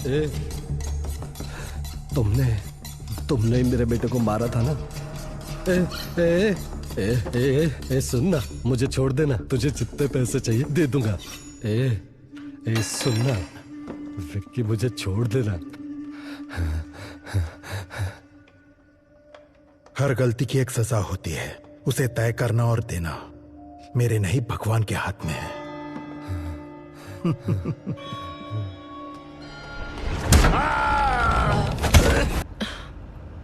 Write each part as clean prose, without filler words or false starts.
ए, तुमने मेरे बेटे को मारा था ना? ए, ए, ए, ए, ए, सुनना, मुझे छोड़ देना, तुझे जितने पैसे चाहिए दे दूंगा। ए, सुनना विक्की, मुझे छोड़ देना। हर गलती की एक सजा होती है, उसे तय करना और देना मेरे नहीं भगवान के हाथ में है।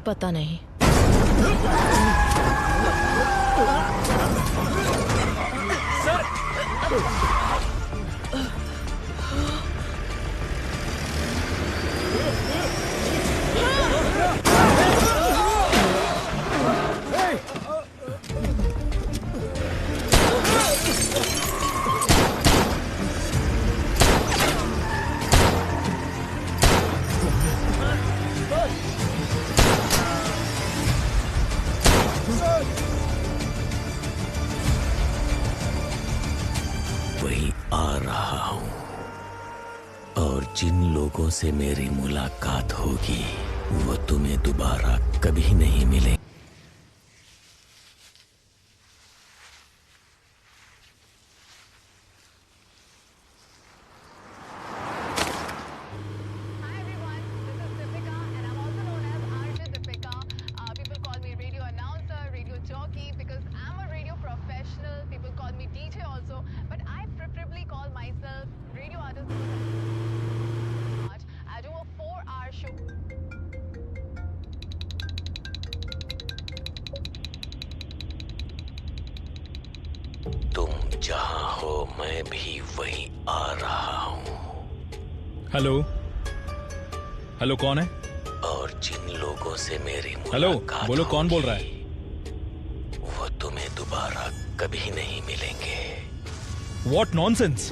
पता नहीं। वही आ रहा हूं, और जिन लोगों से मेरी मुलाकात होगी वो तुम्हें दोबारा कभी नहीं मिले। तुम जहां हो मैं भी वहीं आ रहा हूं। हेलो हेलो, कौन है? और जिन लोगों से मेरी हेलो, मुलाकात बोलो कौन बोल रहा है? वो तुम्हें दोबारा कभी नहीं मिलेंगे। What nonsense!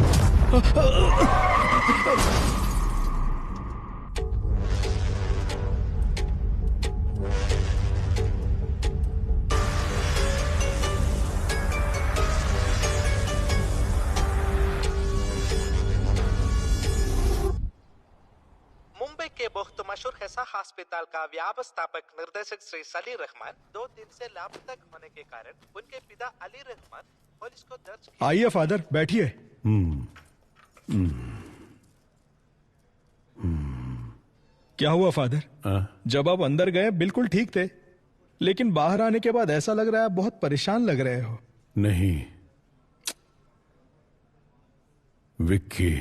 के बहुत मशहूर हैसा अस्पताल का व्यवस्थापक निर्देशक श्री सली रहमान 2 दिन से लापता होने के कारण उनके पिता अली रहमान पुलिस को दर्ज। आइए फादर, बैठिए। क्या हुआ फादर? जब आप अंदर गए बिल्कुल ठीक थे, लेकिन बाहर आने के बाद ऐसा लग रहा है बहुत परेशान लग रहे हो। नहीं विक्की,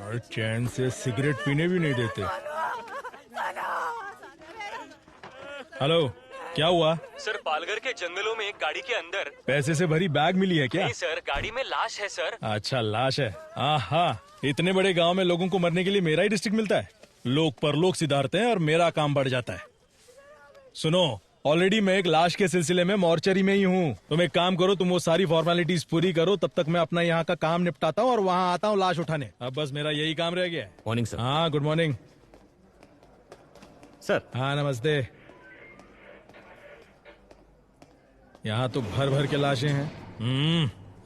और चैन से सिगरेट पीने भी नहीं देते। हेलो, क्या हुआ? सर, पालघर के जंगलों में एक गाड़ी के अंदर पैसे से भरी बैग मिली है क्या? नहीं सर, गाड़ी में लाश है सर। अच्छा, लाश है। हाँ, इतने बड़े गांव में लोगों को मरने के लिए मेरा ही डिस्ट्रिक्ट मिलता है। लोग परलोक सिधारते हैं और मेरा काम बढ़ जाता है। सुनो, ऑलरेडी मैं एक लाश के सिलसिले में मॉर्चरी में ही हूँ। तुम एक काम करो, तुम वो सारी फॉर्मेलिटीज पूरी करो, तब तक मैं अपना यहाँ का काम निपटाता हूँ और वहाँ आता हूँ लाश उठाने। अब बस मेरा यही काम रह गया है। Morning sir. हाँ, गुड मॉर्निंग सर। हाँ, नमस्ते। यहाँ तो भर भर के लाशें हैं।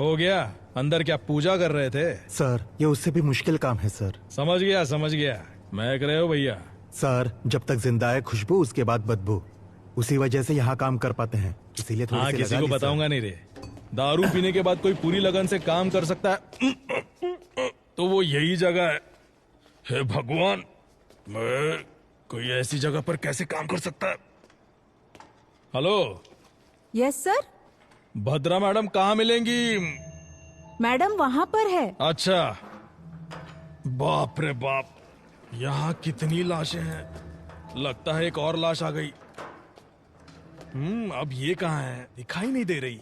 हो गया। अंदर क्या पूजा कर रहे थे? सर, ये उससे भी मुश्किल काम है सर। समझ गया। महक रहे हो भैया? सर, जब तक जिंदा है खुशबू, उसके बाद बदबू। उसी वजह से यहाँ काम कर पाते हैं, इसीलिए थोड़ी सी किसी लगा को ली, बताऊंगा नहीं रे। दारू पीने के बाद कोई पूरी लगन से काम कर सकता है तो वो यही जगह है। हे भगवान, मैं कोई ऐसी जगह पर कैसे काम कर सकता है? Hello. Yes sir. Bhadra madam कहाँ मिलेंगी? मैडम वहाँ पर है। अच्छा, बाप रे बाप, यहाँ कितनी लाशें हैं। लगता है एक और लाश आ गई। अब ये कहाँ है? दिखाई नहीं दे रही।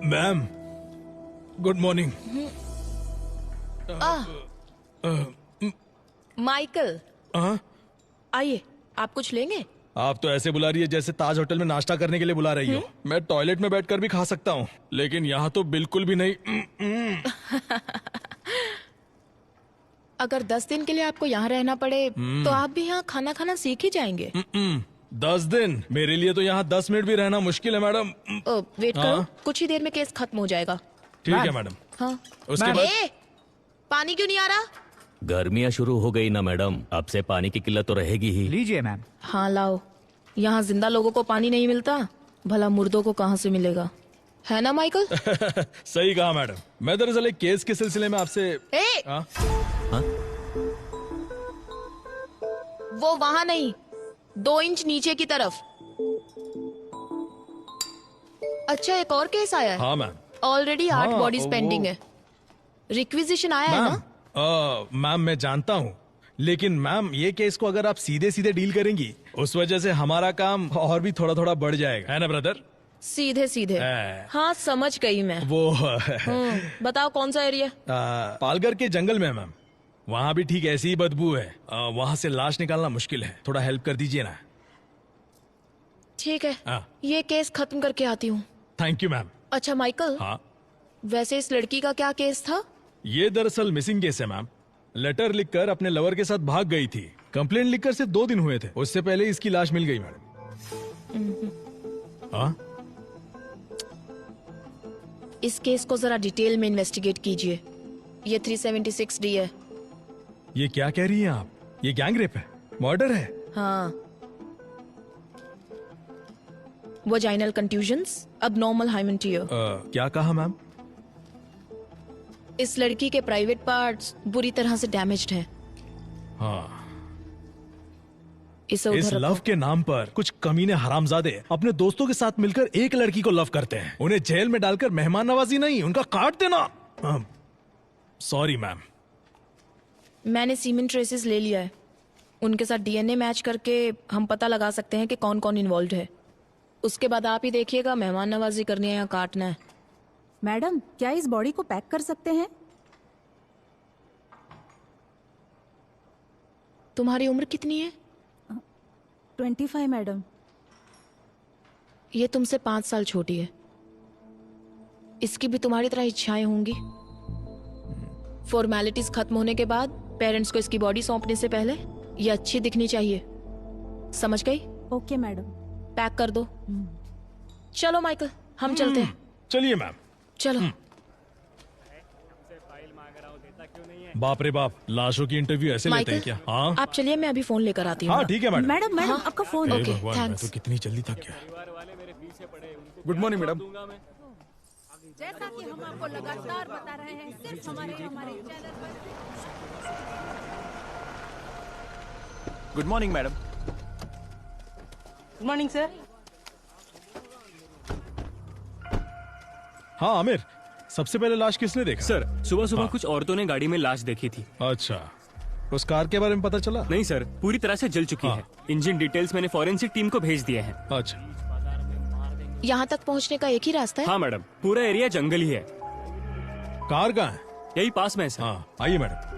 Ma'am, good morning. माइकल, आइए, आप कुछ लेंगे? आप तो ऐसे बुला रही है जैसे ताज होटल में नाश्ता करने के लिए बुला रही हो। मैं टॉयलेट में बैठकर भी खा सकता हूँ, लेकिन यहाँ तो बिल्कुल भी नहीं। अगर 10 दिन के लिए आपको यहाँ रहना पड़े तो आप भी यहाँ खाना खाना सीख ही जाएंगे। 10 दिन? मेरे लिए तो यहाँ 10 मिनट भी रहना मुश्किल है मैडम। वेट करो, कुछ ही देर में केस खत्म हो जाएगा। ठीक है मैडम। हाँ। उसके बाद पानी क्यों नहीं आ रहा? गर्मियाँ शुरू हो गई ना मैडम, अब से पानी की किल्लत तो रहेगी ही। लीजिए मैम। हाँ लाओ, यहाँ जिंदा लोगों को पानी नहीं मिलता, भला मुर्दों को कहाँ से मिलेगा, है ना माइकल? सही कहा मैडम। मैं दरअसल एक केस के सिलसिले में आपसे हाँ? वो वहाँ नहीं, 2 इंच नीचे की तरफ। अच्छा, एक और केस आया है। हाँ मैम। ऑलरेडी 8 हाँ, बॉडीज पेंडिंग है। रिक्विजिशन आया है ना? मैम मैं जानता हूँ, लेकिन मैम ये केस को अगर आप सीधे सीधे डील करेंगी, उस वजह से हमारा काम और भी थोड़ा थोड़ा बढ़ जाएगा, है ना ब्रदर? सीधे सीधे? हाँ, समझ गई मैं। वो बताओ कौन सा एरिया? पालघर के जंगल में मैम। वहाँ भी ठीक ऐसी ही बदबू है। वहाँ से लाश निकालना मुश्किल है, थोड़ा हेल्प कर दीजिए ना। ठीक है, ये केस खत्म करके आती हूँ। Thank you ma'am. अच्छा माइकल, हाँ, वैसे इस लड़की का क्या केस था? ये दरअसल मिसिंग केस है मैम। लेटर लिखकर अपने लवर के साथ भाग गई थी। कंप्लेंट लिखकर सिर्फ 2 दिन हुए थे, उससे पहले इसकी लाश मिल गई मैडम। हाँ, इस केस को जरा डिटेल में इन्वेस्टिगेट कीजिए। ये 376 डी है। ये क्या कह रही हैं आप? ये गैंग रेप है, मर्डर है। हाँ, वजाइनल कंट्यूजन्स, अबनॉर्मल हाइमेंटियर। क्या कहा मैम? इस लड़की के प्राइवेट पार्ट्स बुरी तरह से डैमेज्ड हैं। हाँ, इसे इस उधर लव के नाम पर कुछ कमीने हरामजादे अपने दोस्तों के साथ मिलकर एक लड़की को लव करते हैं। उन्हें जेल में डालकर मेहमान नवाजी नहीं, उनका काट देना। Sorry ma'am. मैंने सीमेन ट्रेसेस ले लिया है। उनके साथ डीएनए मैच करके हम पता लगा सकते हैं कि कौन कौन इन्वॉल्व है। उसके बाद आप ही देखिएगा, मेहमान नवाजी करनी है या काटना है। मैडम, क्या इस बॉडी को पैक कर सकते हैं? तुम्हारी उम्र कितनी है? 25 मैडम। ये तुमसे 5 साल छोटी है। इसकी भी तुम्हारी तरह इच्छाएं होंगी। फॉर्मेलिटीज खत्म होने के बाद पेरेंट्स को इसकी बॉडी सौंपने से पहले ये अच्छी दिखनी चाहिए। समझ गई? Okay madam. पैक कर दो। चलो माइकल, हम चलते हैं। चलिए मैम। चलो। बाप रे बाप, लाशों की इंटरव्यू ऐसे लेते हैं क्या? हाँ, आप चलिए, मैं अभी फोन लेकर आती हूँ। हाँ ठीक है मैडम। मैडम हाँ? आपका फोन। ओके, भगवान, मैं थैंक्स। तो कितनी जल्दी थक गया। Good morning madam. जैसा कि हम आपको लगातार बता रहे हैं, सिर्फ हमारे चैनल पर। Good morning madam. Good morning sir. हाँ आमिर, सबसे पहले लाश किसने देखा? सर, सुबह सुबह कुछ औरतों ने गाड़ी में लाश देखी थी। अच्छा, उस कार के बारे में पता चला? नहीं सर, पूरी तरह से जल चुकी है। इंजन डिटेल्स मैंने फॉरेंसिक टीम को भेज दिए हैं। अच्छा, यहाँ तक पहुँचने का एक ही रास्ता है? हाँ मैडम, पूरा एरिया जंगल ही है। कार कहाँ है? यही पास में है सर। हाँ आइए मैडम।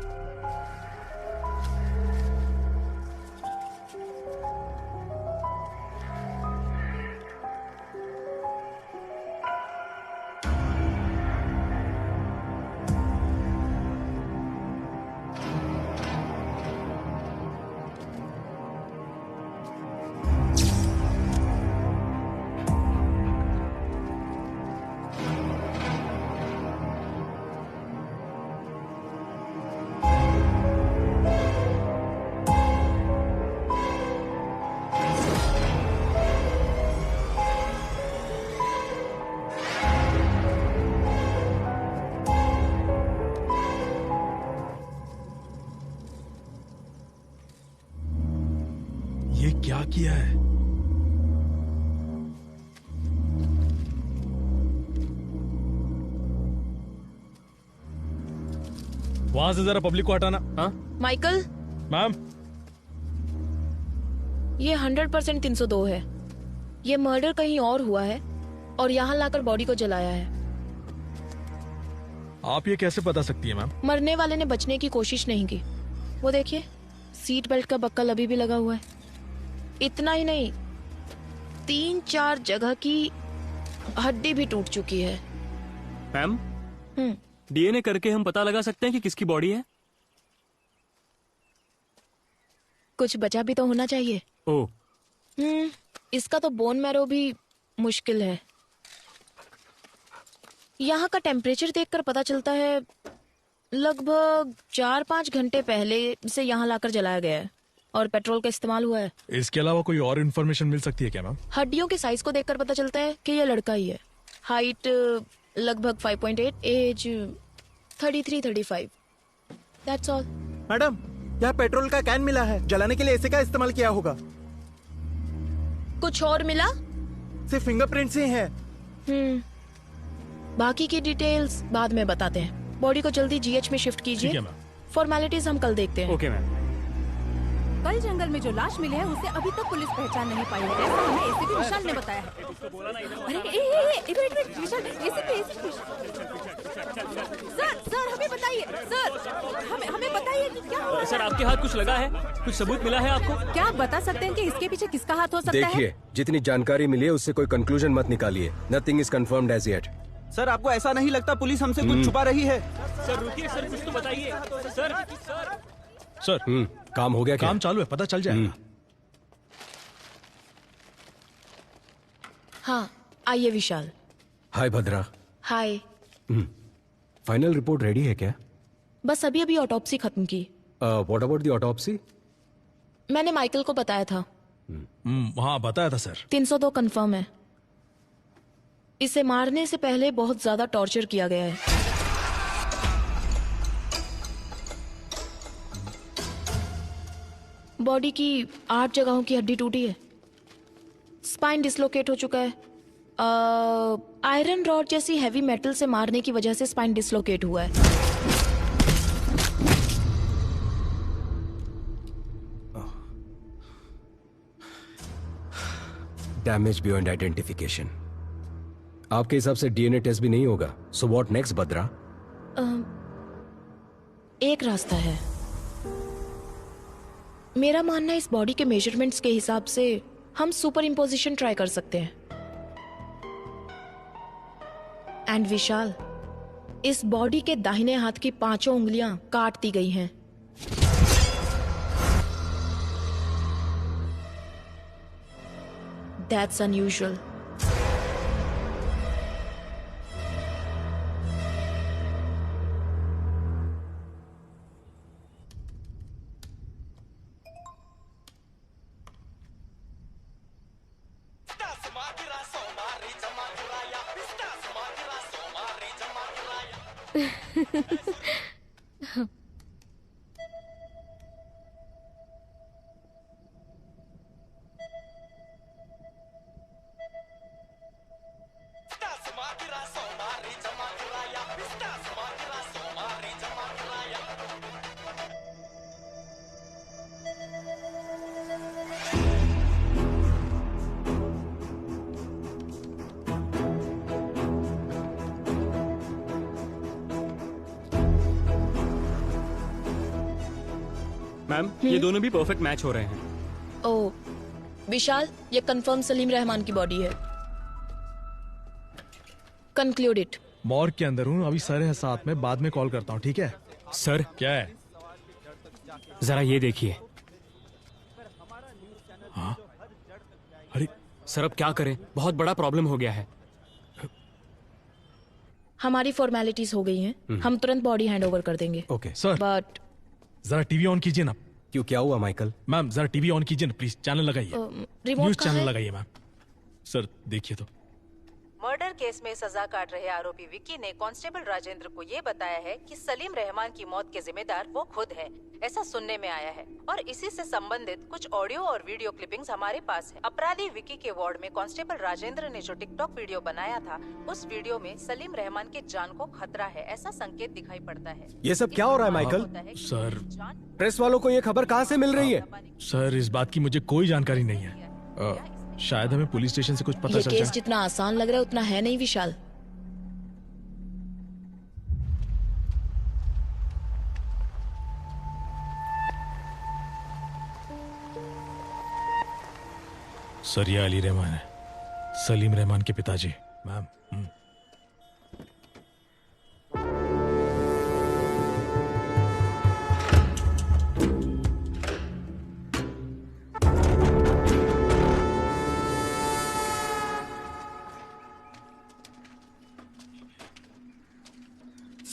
ये क्या किया है? वहां से जरा पब्लिक को हटाना। हाँ माइकल, मैम। ये 100% 302 है। ये मर्डर कहीं और हुआ है और यहाँ लाकर बॉडी को जलाया है। आप ये कैसे बता सकती है मैम? मरने वाले ने बचने की कोशिश नहीं की। वो देखिए, सीट बेल्ट का बक्कल अभी भी लगा हुआ है। इतना ही नहीं, 3-4 जगह की हड्डी भी टूट चुकी है। मैम, डीएनए करके हम पता लगा सकते हैं कि किसकी बॉडी है? कुछ बचा भी तो होना चाहिए। ओह, इसका तो बोन मैरो भी मुश्किल है। यहाँ का टेम्परेचर देखकर पता चलता है लगभग 4-5 घंटे पहले से यहाँ लाकर जलाया गया है और पेट्रोल का इस्तेमाल हुआ है। इसके अलावा कोई और इन्फॉर्मेशन मिल सकती है क्या मैम? हड्डियों के साइज को देखकर पता चलता है कि यह लड़का ही है। हाइट लगभग 5.8, एज 33-35। That's all. मैडम, यहाँ पेट्रोल का कैन मिला है, जलाने के लिए ऐसे का इस्तेमाल किया होगा। कुछ और मिला? सिर्फ फिंगरप्रिंट्स ही हैं। बाकी की डिटेल्स बाद में बताते हैं। बॉडी को जल्दी जीएच में शिफ्ट कीजिए। ठीक है मैम। फॉर्मेलिटीज हम कल देखते हैं। Okay ma'am. कल जंगल में जो लाश मिली है उसे अभी तक पुलिस पहचान नहीं पाई है, ऐसा हमें एसीपी विशाल ने बताया है। अरे वेट विशाल, एसीपी सर हमें बताइए, सर हमें बताइए कि क्या हुआ है? सर, आपके हाथ कुछ लगा है? कुछ सबूत मिला है आपको? क्या आप बता सकते हैं कि इसके पीछे किसका हाथ हो सकता है? देखिए, जितनी जानकारी मिली है उससे कोई कंक्लूजन मत निकालिए। Nothing is confirmed as yet. Sir, आपको ऐसा नहीं लगता पुलिस हमसे कुछ छुपा रही है? सर रुकिए, सर कुछ तो बताइए। सर, काम हो गया क्या? काम चालू है, पता चल जाएगा। हाँ, आइए विशाल। हाय भद्रा। हाय। फाइनल रिपोर्ट रेडी है क्या? बस अभी ऑटोप्सी खत्म की। What about the autopsy? मैंने माइकल को बताया था। हाँ, बताया था सर। 302 कंफर्म है। इसे मारने से पहले बहुत ज्यादा टॉर्चर किया गया है। बॉडी की 8 जगहों की हड्डी टूटी है। स्पाइन डिसलोकेट हो चुका है। आयरन रॉड जैसी हैवी मेटल से मारने की वजह से स्पाइन डिसलोकेट हुआ है। Damage beyond identification. आपके हिसाब से डीएनए टेस्ट भी नहीं होगा। सो व्हाट नेक्स्ट भद्रा? एक रास्ता है। मेरा मानना है इस बॉडी के मेजरमेंट्स के हिसाब से हम सुपर इम्पोजिशन ट्राई कर सकते हैं। एंड विशाल, इस बॉडी के दाहिने हाथ की 5 उंगलियां काट दी गई हैं। That's unusual. मैम, ये दोनों भी परफेक्ट मैच हो रहे हैं। ओ विशाल, ये कंफर्म सलीम रहमान की बॉडी है। Conclude it. मॉर्ग के अंदर हूँ, अभी सर है साथ में, बाद में कॉल करता हूँ, ठीक है? सर, क्या है? जरा ये देखिए। हाँ? अरे सर, अब क्या करें? बहुत बड़ा प्रॉब्लम हो गया है। हमारी फॉर्मेलिटीज हो गई हैं। हम तुरंत बॉडी हैंड ओवर कर देंगे। ओके सर, बट जरा टीवी ऑन कीजिए ना। क्यों, क्या हुआ माइकल? मैम, जरा टीवी ऑन कीजिए ना प्लीज। चैनल लगाइए, रिमोट न्यूज कहाँ चैनल है? लगाइए मैम। सर देखिए तो। मर्डर केस में सजा काट रहे आरोपी विक्की ने कांस्टेबल राजेंद्र को ये बताया है कि सलीम रहमान की मौत के जिम्मेदार वो खुद है, ऐसा सुनने में आया है। और इसी से संबंधित कुछ ऑडियो और वीडियो क्लिपिंग्स हमारे पास है। अपराधी विक्की के वार्ड में कांस्टेबल राजेंद्र ने जो टिकटॉक वीडियो बनाया था, उस वीडियो में सलीम रहमान के जान को खतरा है, ऐसा संकेत दिखाई पड़ता है। ये सब क्या हो रहा है माइकल? सर, प्रेस वालों को ये खबर कहाँ से मिल रही है? सर, इस बात की मुझे कोई जानकारी नहीं है। शायद हमें पुलिस स्टेशन से कुछ पता ये चल केस जाए। जितना आसान लग रहा है उतना है नहीं विशाल। सरिया अली रहमान है, सलीम रहमान के पिताजी। मैम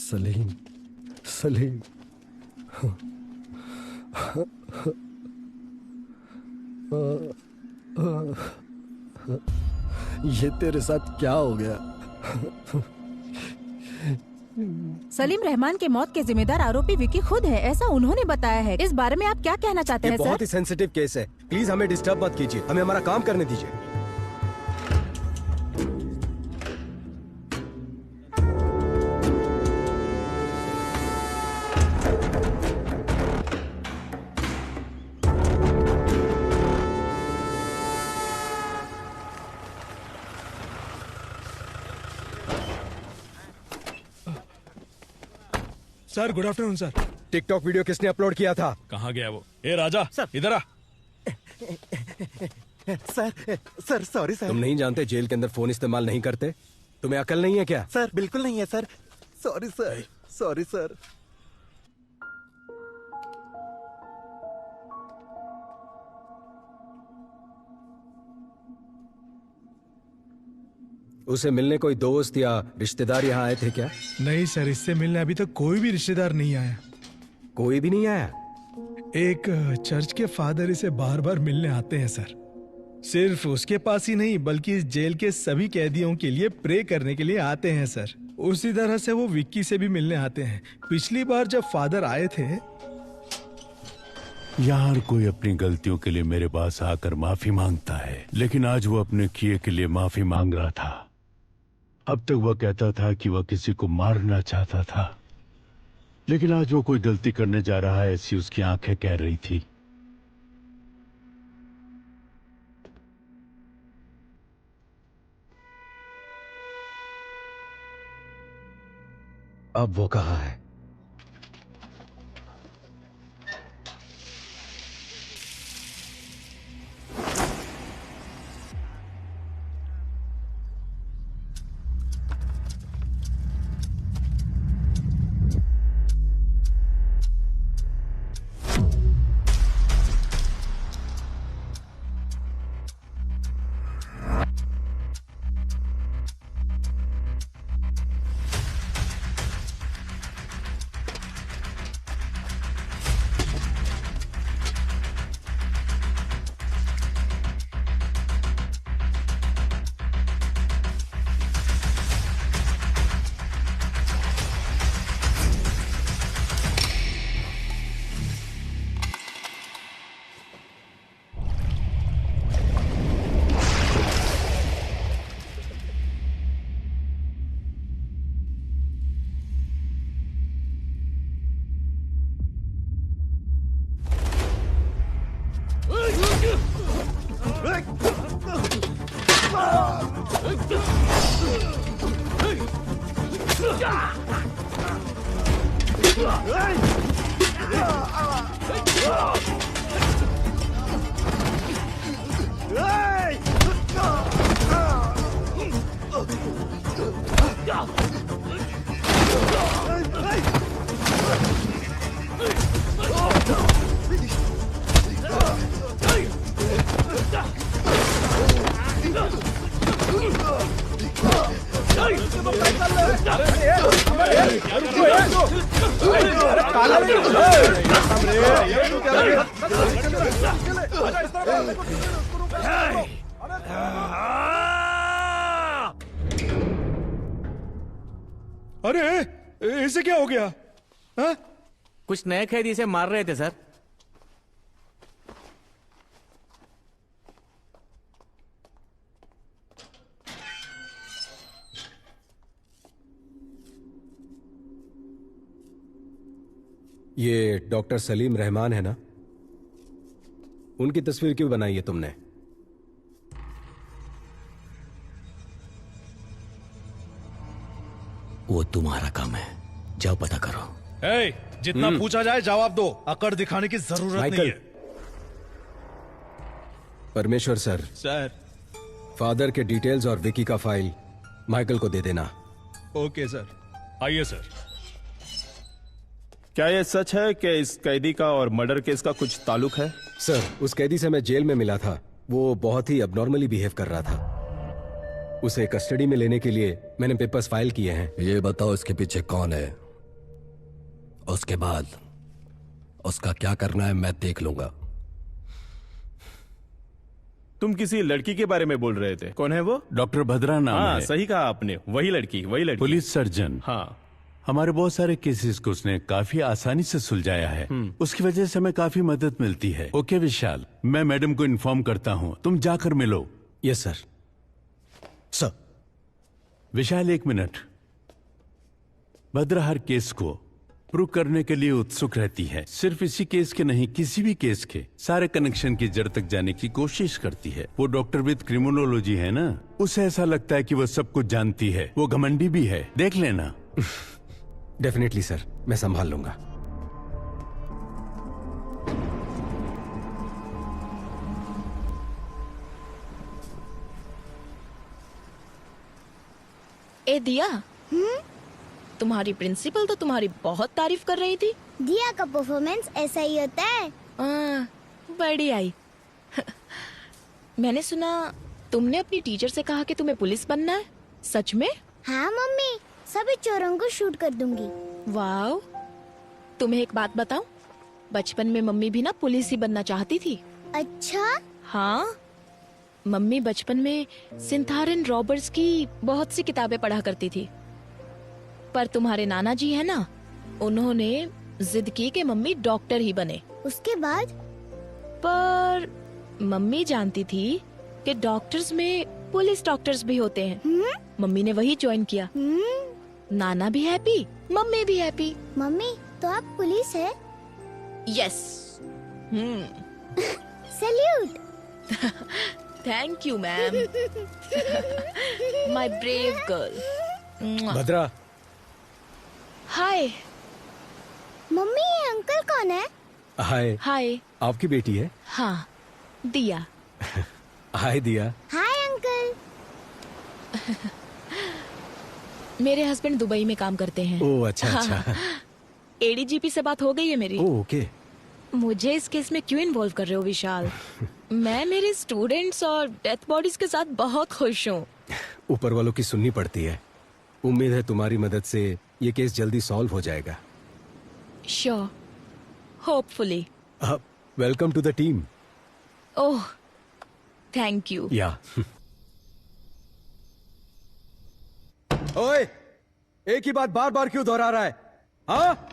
सलीम, सलीम, ये तेरे साथ क्या हो गया? सलीम रहमान के मौत के जिम्मेदार आरोपी विकी खुद है, ऐसा उन्होंने बताया है। इस बारे में आप क्या कहना चाहते हैं सर? बहुत ही सेंसिटिव केस है, प्लीज हमें डिस्टर्ब मत कीजिए, हमें हमारा काम करने दीजिए। Sir good afternoon sir. TikTok video किसने अपलोड किया था? कहाँ गया वो? ए राजा सर, इधर आ। Sir sorry sir. तुम नहीं जानते जेल के अंदर फोन इस्तेमाल नहीं करते? तुम्हें अकल नहीं है क्या? सर बिल्कुल नहीं है sir. Sorry sir, sorry sir. उसे मिलने कोई दोस्त या रिश्तेदार यहाँ आए थे क्या? नहीं सर, इससे मिलने अभी तक कोई भी रिश्तेदार नहीं आया। कोई भी नहीं आया? एक चर्च के फादर इसे बार बार मिलने आते हैं सर। सिर्फ उसके पास ही नहीं बल्कि इस जेल के सभी कैदियों के लिए प्रे करने के लिए आते हैं सर। उसी तरह से वो विक्की से भी मिलने आते हैं। पिछली बार जब फादर आए थे, यार कोई अपनी गलतियों के लिए मेरे पास आकर माफी मांगता है, लेकिन आज वो अपने किए के लिए माफी मांग रहा था। अब तक वह कहता था कि वह किसी को मारना चाहता था, लेकिन आज वो कोई गलती करने जा रहा है ऐसी उसकी आंखें कह रही थी। अब वो कहाँ है? अरे इसे क्या हो गया? हा? कुछ नए कैदी इसे मार रहे थे सर। ये डॉक्टर सलीम रहमान है ना? उनकी तस्वीर क्यों बनाई है तुमने? वो तुम्हारा काम है, जाओ पता करो। जितना पूछा जाए जवाब दो, अकड़ दिखाने की जरूरत नहीं है। परमेश्वर सर, सर। फादर के डिटेल्स और विकी का फाइल माइकल को दे देना। Okay sir. आइए सर। क्या यह सच है कि इस कैदी का और मर्डर केस का कुछ ताल्लुक है? सर, उस कैदी से मैं जेल में मिला था। वो बहुत ही अबनॉर्मली बिहेव कर रहा था। उसे कस्टडी में लेने के लिए मैंने पेपर्स फाइल किए हैं। ये बताओ इसके पीछे कौन है, उसके बाद उसका क्या करना है मैं देख लूंगा। तुम किसी लड़की के बारे में बोल रहे थे, कौन है वो? डॉक्टर भद्रा नाम हाँ, है। सही कहा आपने, वही लड़की। Police surgeon. हाँ, हमारे बहुत सारे केसेस को उसने काफी आसानी से सुलझाया है। उसकी वजह से हमें काफी मदद मिलती है। ओके विशाल, मैं मैडम को इन्फॉर्म करता हूँ, तुम जाकर मिलो। Yes sir. सर। विशाल, एक मिनट। भद्रा हर केस को प्रूव करने के लिए उत्सुक रहती है। सिर्फ इसी केस के नहीं, किसी भी केस के सारे कनेक्शन की जड़ तक जाने की कोशिश करती है। वो डॉक्टर विद क्रिमिनोलॉजी है ना, उसे ऐसा लगता है कि वो सब कुछ जानती है। वो घमंडी भी है, देख लेना। डेफिनेटली सर, मैं संभाल लूंगा। ए दिया, तुम्हारी प्रिंसिपल तो तुम्हारी बहुत तारीफ कर रही थी। दिया का परफॉर्मेंस ऐसा ही होता है। बड़ी आई। मैंने सुना तुमने अपनी टीचर से कहा कि तुम्हें पुलिस बनना है, सच में? हाँ मम्मी, सभी चोरों को शूट कर दूंगी। वाओ। तुम्हें एक बात बताऊं, बचपन में मम्मी भी ना पुलिस ही बनना चाहती थी। अच्छा? हाँ, मम्मी बचपन में सिंथारन रॉबर्ट्स की बहुत सी किताबें पढ़ा करती थी। पर तुम्हारे नाना जी है ना, उन्होंने जिद की कि मम्मी डॉक्टर ही बने। उसके बाद? पर मम्मी जानती थी कि डॉक्टर्स में पुलिस डॉक्टर्स भी होते हैं। मम्मी ने वही ज्वाइन किया। नाना भी हैप्पी, मम्मी भी हैप्पी। मम्मी, तो आप पुलिस है? Yes. Salute. Thank you ma'am. My brave girl. Bhadra. Hi. Mummy, ये अंकल कौन है? हाय। हाय। आपकी बेटी है? हाँ, दिया। हाय दिया। Hi uncle. मेरे हस्बैंड दुबई में काम करते हैं। ओह अच्छा अच्छा। एडीजीपी से बात हो गई है मेरी। Oh okay. मुझे इस केस में क्यों इन्वॉल्व कर रहे हो विशाल? मैं मेरे स्टूडेंट्स और डेथ बॉडीज के साथ बहुत खुश हूँ। ऊपर वालों की सुननी पड़ती है। उम्मीद है तुम्हारी मदद से ये केस जल्दी सॉल्व हो जाएगा। Sure, hopefully. Welcome to the team. Oh, thank you. Yeah. ओए, एक ही बात बार बार क्यों दोहरा रहा है? हाँ?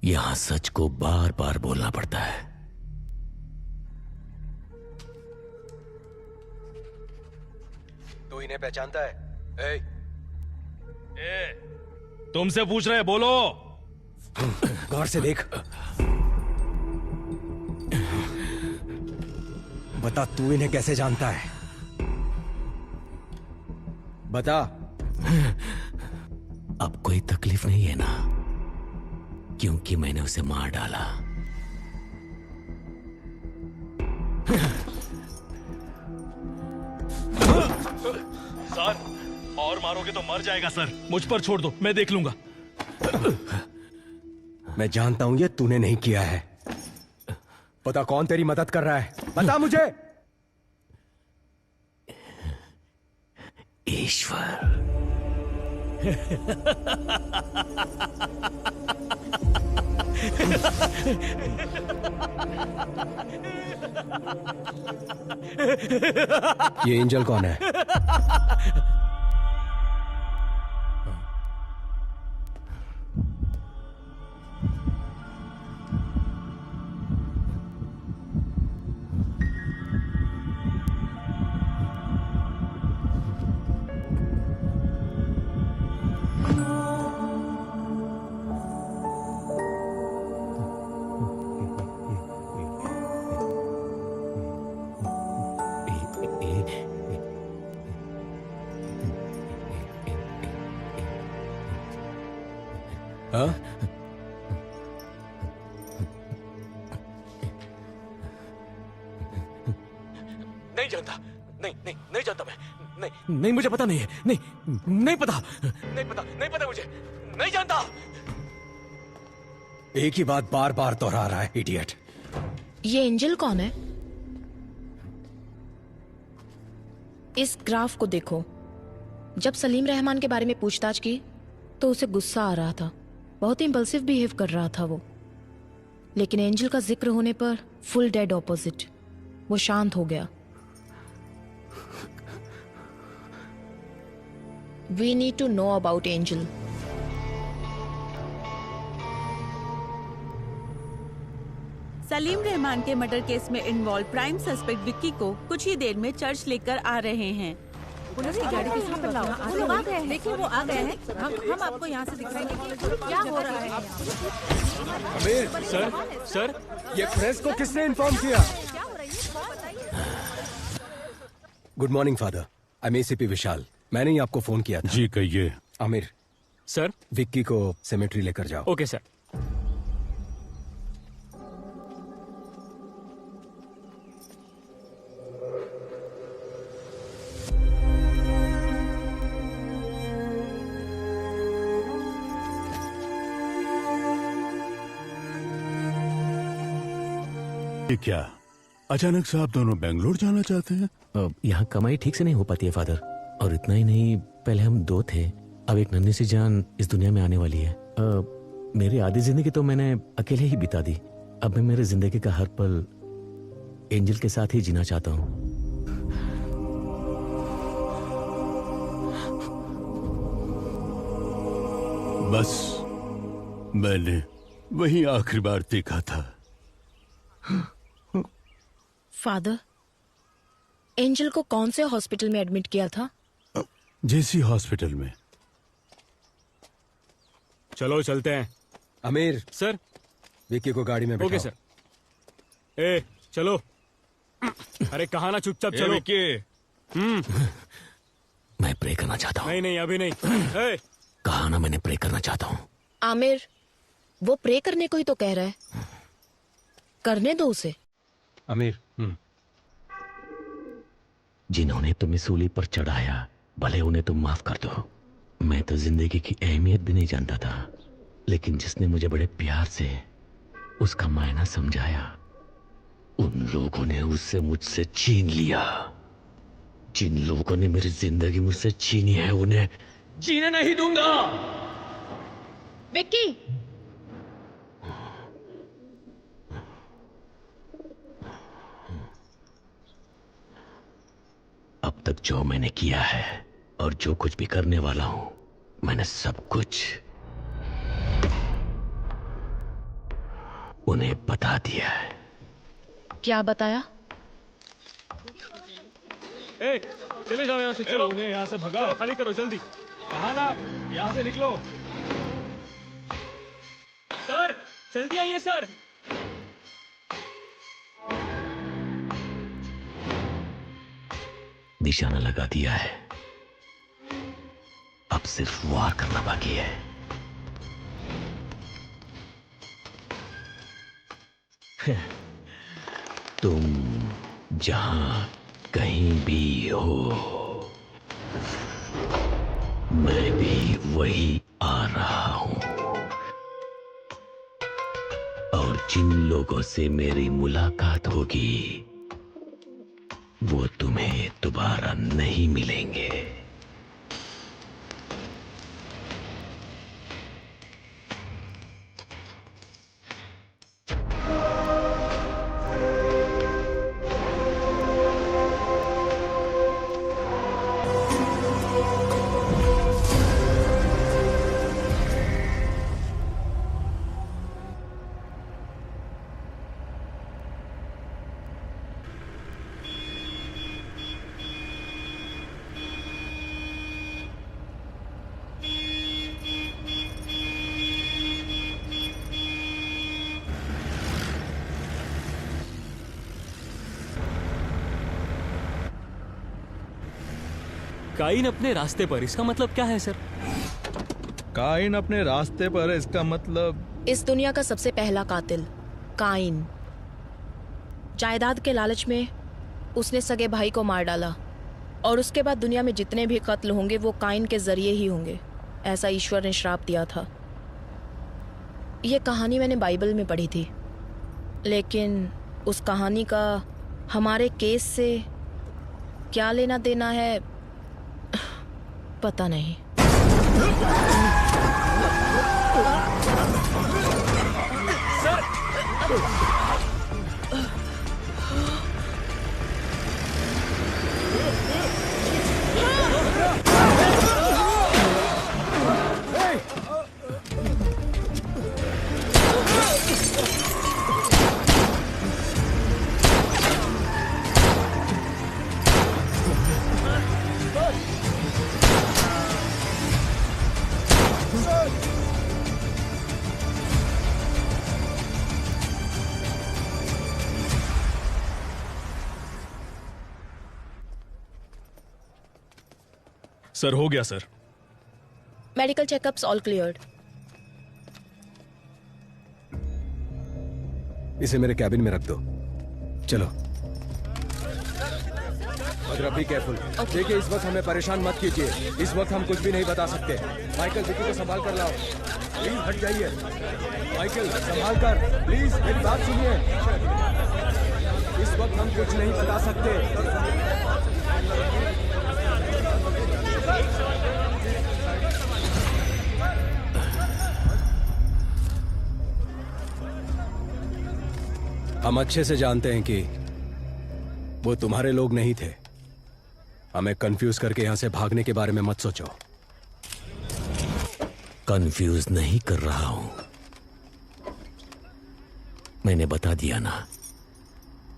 यहां सच को बार बार बोलना पड़ता है। तो इन्हें पहचानता है? तुमसे पूछ रहे, बोलो। गौर से देख। बता, तू इन्हें कैसे जानता है? बता। अब कोई तकलीफ नहीं है ना, क्योंकि मैंने उसे मार डाला। सर, और मारोगे तो मर जाएगा सर। मुझ पर छोड़ दो, मैं देख लूंगा। मैं जानता हूं ये तूने नहीं किया है। पता कौन तेरी मदद कर रहा है? बता मुझे। ईश्वर। ये एंजल कौन है? नहीं मुझे पता नहीं है, नहीं पता मुझे, नहीं जानता। एक ही बात बार बार दोहरा रहा है, इडियट। ये एंजल कौन है? इस ग्राफ को देखो। जब सलीम रहमान के बारे में पूछताछ की तो उसे गुस्सा आ रहा था, बहुत ही इंपल्सिव बिहेव कर रहा था वो। लेकिन एंजल का जिक्र होने पर फुल डेड ऑपोजिट, वो शांत हो गया। We need to know about Angel. Salim Rahman के मर्डर केस में इन्वॉल्व प्राइम सस्पेक्ट विक्की को कुछ ही देर में चर्च लेकर आ रहे हैं। पुलिस की गाड़ी किस पर लाओ? वो लोग आ गए हैं। देखिए वो आ गए हैं। हम आपको यहाँ से दिखाएंगे कि क्या हो रहा है। आमिर, सर, ये प्रेस को किसने इन्फॉर्म किया? Good morning father, I am ACP Vishal. मैंने ही आपको फोन किया था। जी कहिए। आमिर सर, विक्की को सेमेट्री लेकर जाओ। Okay sir. ये क्या अचानक से आप दोनों बेंगलोर जाना चाहते हैं? यहाँ कमाई ठीक से नहीं हो पाती है फादर, और इतना ही नहीं, पहले हम 2 थे, अब एक नन्ही सी जान इस दुनिया में आने वाली है। मेरी आधी जिंदगी तो मैंने अकेले ही बिता दी। अब मैं मेरे जिंदगी का हर पल एंजल के साथ ही जीना चाहता हूँ। बस मैंने वही आखिरी बार देखा था। फादर, एंजल को कौन से हॉस्पिटल में एडमिट किया था? जेसी हॉस्पिटल में। चलो चलते हैं। आमिर सर, विक्की को गाड़ी में बैठाओ। Okay sir. ए चलो। अरे कहा ना, चुपचाप चलो। विक्की, मैं प्रे करना चाहता हूँ। नहीं अभी नहीं। कहा ना मैंने प्रे करना चाहता हूँ। आमिर, वो प्रे करने को ही तो कह रहा है, करने दो उसे। आमिर, जिन्होंने तुम्हें सूली पर चढ़ाया, भले उन्हें तुम माफ कर दो। मैं तो जिंदगी की अहमियत भी नहीं जानता था, लेकिन जिसने मुझे बड़े प्यार से उसका मायना समझाया, उन लोगों ने उससे मुझसे छीन लिया। जिन लोगों ने मेरी जिंदगी मुझसे छीनी है, उन्हें जीने नहीं दूंगा। विक्की, अब तक जो मैंने किया है और जो कुछ भी करने वाला हूं, मैंने सब कुछ उन्हें बता दिया है। क्या बताया? चले जाओ यहाँ से, चलो। उन्हें यहाँ से भगाओ, खाली करो जल्दी। कहा ना, यहाँ से निकलो। सर जल्दी आइए सर। निशाना लगा दिया है, अब सिर्फ वार करना बाकी है। तुम जहां कहीं भी हो, मैं भी वही आ रहा हूं, और जिन लोगों से मेरी मुलाकात होगी, वो तुम्हें दोबारा नहीं मिलेंगे। काइन अपने रास्ते पर, इसका मतलब क्या है सर? काइन अपने रास्ते पर, इसका मतलब इस दुनिया का सबसे पहला कातिल काइन। जायदाद के लालच में उसने सगे भाई को मार डाला और उसके बाद दुनिया में जितने भी कत्ल होंगे वो काइन के जरिए ही होंगे, ऐसा ईश्वर ने श्राप दिया था। ये कहानी मैंने बाइबल में पढ़ी थी, लेकिन उस कहानी का हमारे केस से क्या लेना देना है पता नहीं। सर हो गया sir. Medical checkups all cleared. इसे मेरे कैबिन में रख दो। चलो मगर बी केयरफुल। देखिए इस वक्त हमें परेशान मत कीजिए, इस वक्त हम कुछ भी नहीं बता सकते। माइकल विकी को संभाल कर लाओ, प्लीज हट जाइए। माइकल संभाल कर, प्लीज मेरी बात सुनिए। इस वक्त हम कुछ नहीं बता सकते। हम अच्छे से जानते हैं कि वो तुम्हारे लोग नहीं थे। हमें कंफ्यूज करके यहां से भागने के बारे में मत सोचो। कंफ्यूज नहीं कर रहा हूं, मैंने बता दिया ना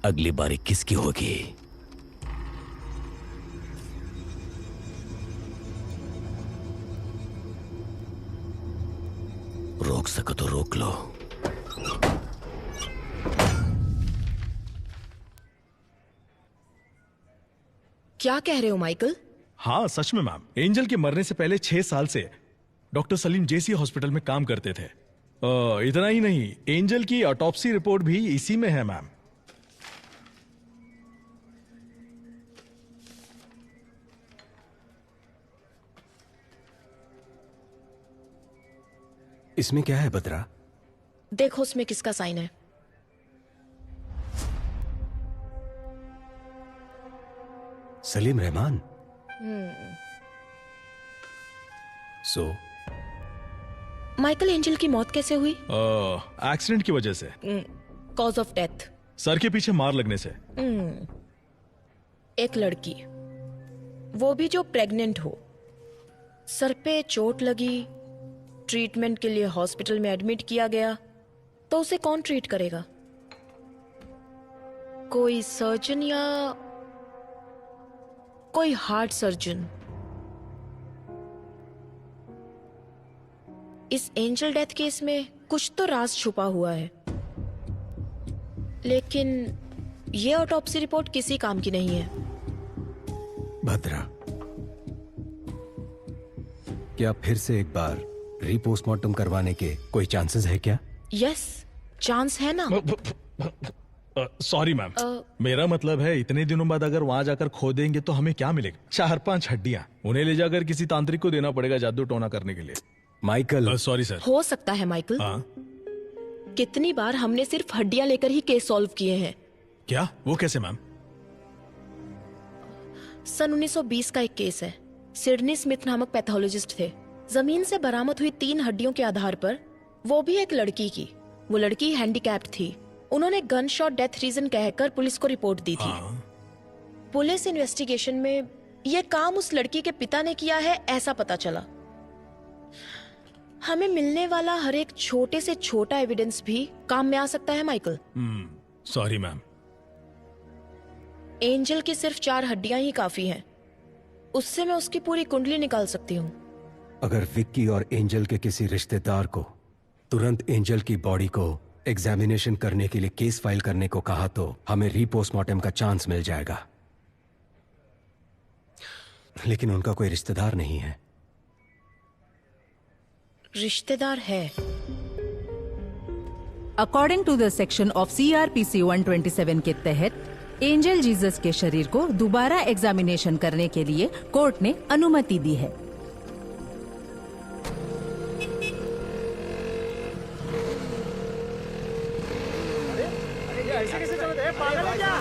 अगली बारी किसकी होगी। रोक सको तो रोक लो। क्या कह रहे हो माइकल? हाँ सच में मैम, एंजल के मरने से पहले 6 साल से डॉक्टर सलीम जेसी हॉस्पिटल में काम करते थे। इतना ही नहीं, एंजल की ऑटोप्सी रिपोर्ट भी इसी में है मैम। इसमें क्या है बत्रा? देखो उसमें किसका साइन है। Salim Rahman. So Michael, angel की मौत कैसे हुई? एक्सीडेंट की वजह से। Cause of death? सर के पीछे मार लगने से। एक लड़की, वो भी जो प्रेग्नेंट हो, सर पे चोट लगी, ट्रीटमेंट के लिए हॉस्पिटल में एडमिट किया गया, तो उसे कौन ट्रीट करेगा? कोई सर्जन या कोई हार्ट सर्जन? इस एंजल डेथ केस में कुछ तो राज छुपा हुआ है, लेकिन ये ऑटोप्सी रिपोर्ट किसी काम की नहीं है। भद्रा, क्या फिर से एक बार रीपोस्टमार्टम करवाने के कोई चांसेस है क्या? यस, चांस है ना। सॉरी मैम, मेरा मतलब है इतने दिनों बाद अगर वहां जाकर खो देंगे तो हमें क्या मिलेगा? 4-5 हड्डियां। उन्हें ले जाकर किसी तांत्रिक को देना पड़ेगा जादू टोना करने के लिए। माइकल। Sorry sir. हो सकता है माइकल। कितनी बार हमने सिर्फ हड्डियां लेकर ही केस सॉल्व किए हैं। क्या? वो कैसे मैम? सन 1920 का एक केस है। सिडनी स्मिथ नामक पैथोलॉजिस्ट थे। जमीन से बरामद हुई 3 हड्डियों के आधार पर, वो भी एक लड़की की, वो लड़की हैंडीकैप्ड थी। उन्होंने गन शॉट डेथ रीजन कहकर पुलिस को रिपोर्ट दी थी। पुलिस इन्वेस्टिगेशन में यह काम उस लड़की के पिता ने किया है, ऐसा पता चला। हमें मिलने वाला हर एक छोटे से छोटा एविडेंस भी काम में आ सकता है माइकल। Sorry ma'am. एंजल की सिर्फ 4 हड्डियां ही काफी हैं। उससे मैं उसकी पूरी कुंडली निकाल सकती हूँ। अगर विक्की और एंजल के किसी रिश्तेदार को तुरंत एंजल की बॉडी को एग्जामिनेशन करने के लिए केस फाइल करने को कहा तो हमें रीपोस्टमार्टम का चांस मिल जाएगा। लेकिन उनका कोई रिश्तेदार नहीं है। रिश्तेदार है। According to the section of CRPC 127 के तहत एंजल जीसस के शरीर को दोबारा एग्जामिनेशन करने के लिए कोर्ट ने अनुमति दी है। ऐसे कैसे चलते हैं? पागल है क्या?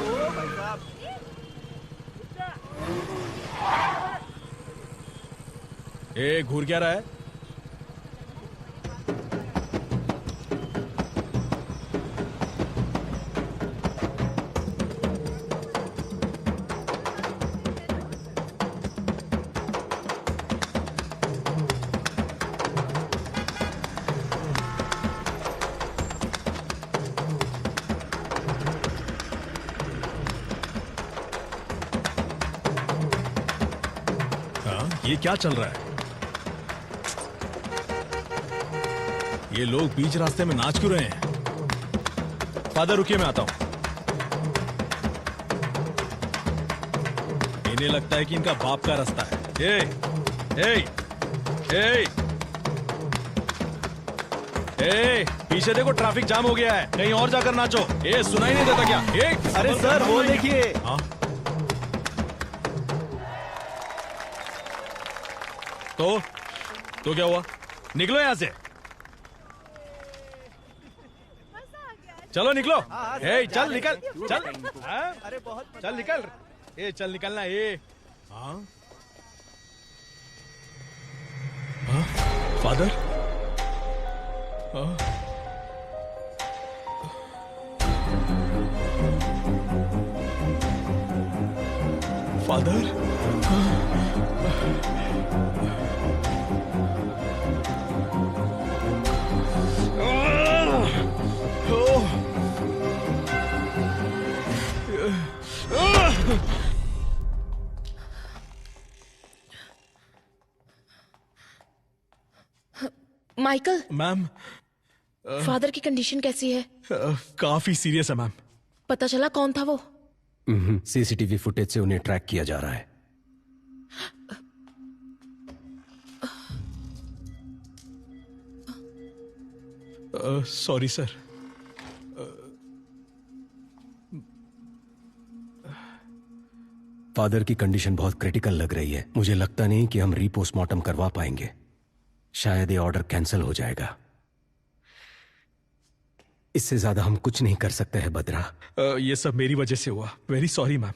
ए, घूर क्या रहा है? ये क्या चल रहा है? ये लोग बीच रास्ते में नाच क्यों रहे हैं? फादर रुकिए, मैं आता हूं। इन्हें लगता है कि इनका बाप का रास्ता है। पीछे देखो, ट्रैफिक जाम हो गया है, कहीं और जाकर नाचो। सुनाई नहीं देता क्या? अरे सर, वो देखिए। हाँ? तो क्या हुआ? निकलो यहां से, चलो निकलो। चल निकल, चल। अरे बहुत चल निकल, चल निकलना। Father, father, Michael. Ma'am, father की कंडीशन कैसी है? काफी सीरियस है मैम। पता चला कौन था वो? सीसीटीवी फुटेज से उन्हें ट्रैक किया जा रहा है। Sorry sir. फादर की कंडीशन बहुत क्रिटिकल लग रही है। मुझे लगता नहीं कि हम रीपोस्टमार्टम करवा पाएंगे। शायद ये ऑर्डर कैंसिल हो जाएगा। इससे ज्यादा हम कुछ नहीं कर सकते हैं बद्रा। ये सब मेरी वजह से हुआ। Very sorry ma'am.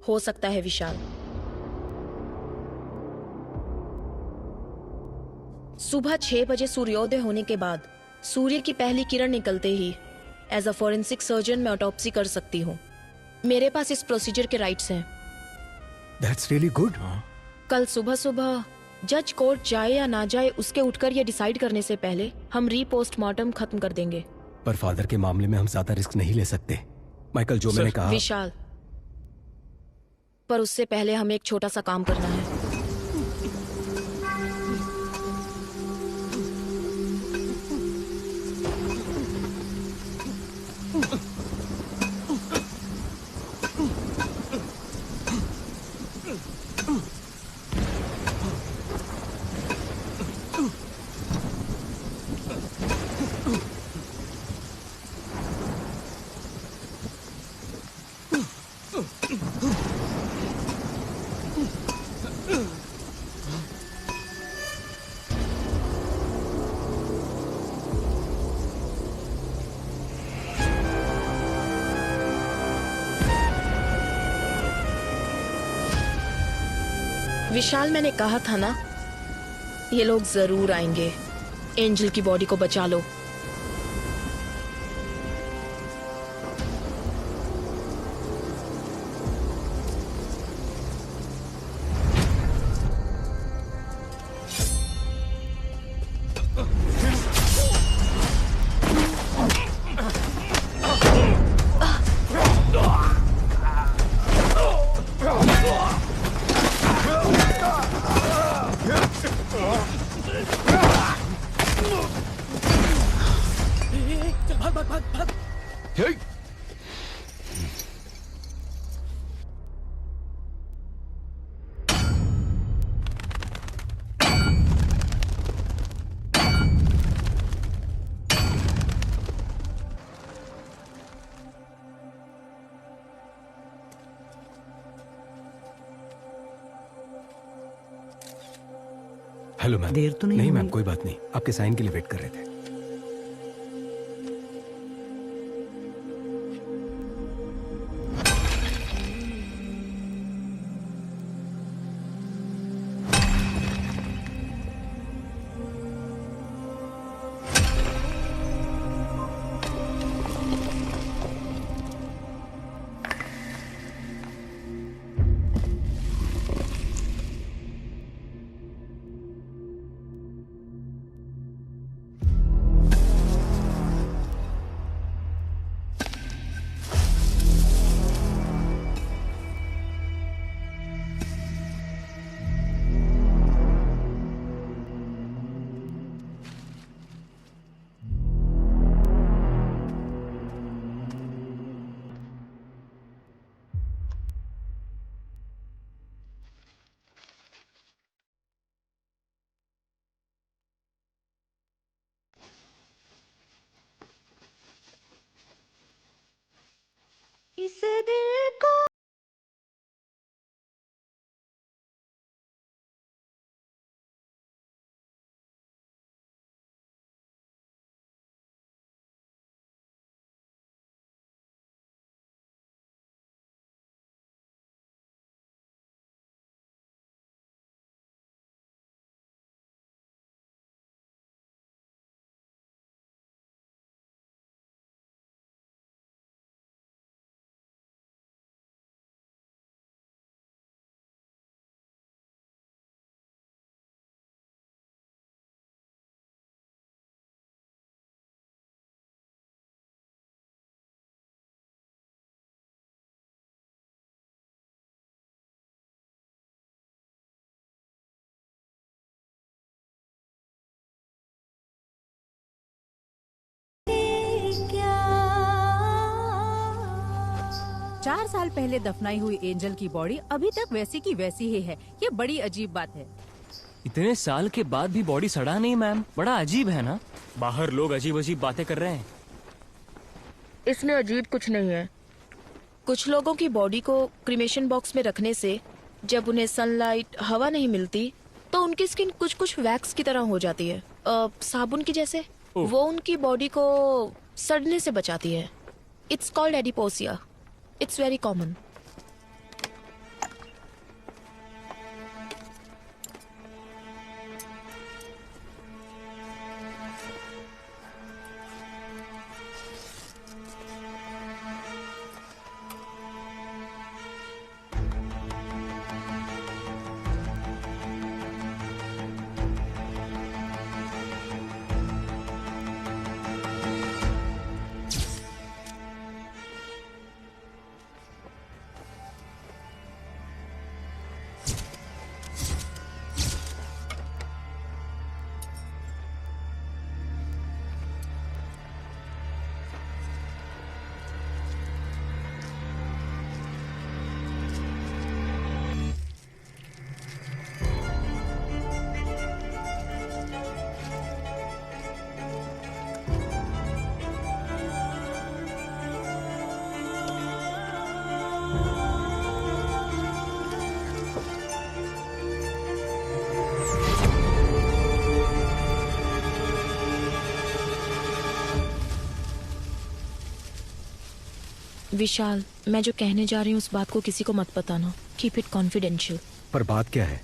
हो सकता है विशाल। सुबह 6 बजे सूर्योदय होने के बाद सूर्य की पहली किरण निकलते ही एज अ फॉरेंसिक सर्जन मैं ऑटोप्सी कर सकती हूँ। मेरे पास इस प्रोसीजर के राइट्स हैं। That's really good. कल सुबह सुबह जज कोर्ट जाए या ना जाए, उसके उठकर ये डिसाइड करने से पहले हम रीपोस्टमार्टम खत्म कर देंगे। पर फादर के मामले में हम ज्यादा रिस्क नहीं ले सकते। माइकल, जो मैंने कहा। विशाल, पर उससे पहले हमें एक छोटा सा काम करना है। विशाल, मैंने कहा था ना, ये लोग जरूर आएंगे। एंजल की बॉडी को बचा लो। Hello ma'am. देर तो नहीं मैम, कोई बात नहीं, आपके साइन के लिए वेट कर रहे थे। इस दिल को क्या 4 साल पहले दफनाई हुई एंजल की बॉडी अभी तक वैसी की वैसी ही है। ये बड़ी अजीब बात है। इतने साल के बाद भी बॉडी सड़ा नहीं मैम, बड़ा अजीब है ना। बाहर लोग अजीब अजीब बातें कर रहे हैं। इसमें अजीब कुछ नहीं है। कुछ लोगों की बॉडी को क्रीमेशन बॉक्स में रखने से जब उन्हें सनलाइट, हवा नहीं मिलती तो उनकी स्किन कुछ कुछ वैक्स की तरह हो जाती है, साबुन की जैसे। वो उनकी बॉडी को सड़ने से बचाती है। It's called adipocere. It's very common. Vishal, मैं जो कहने जा रही हूँ उस बात को किसी को मत बताना। Keep it confidential. पर बात क्या है?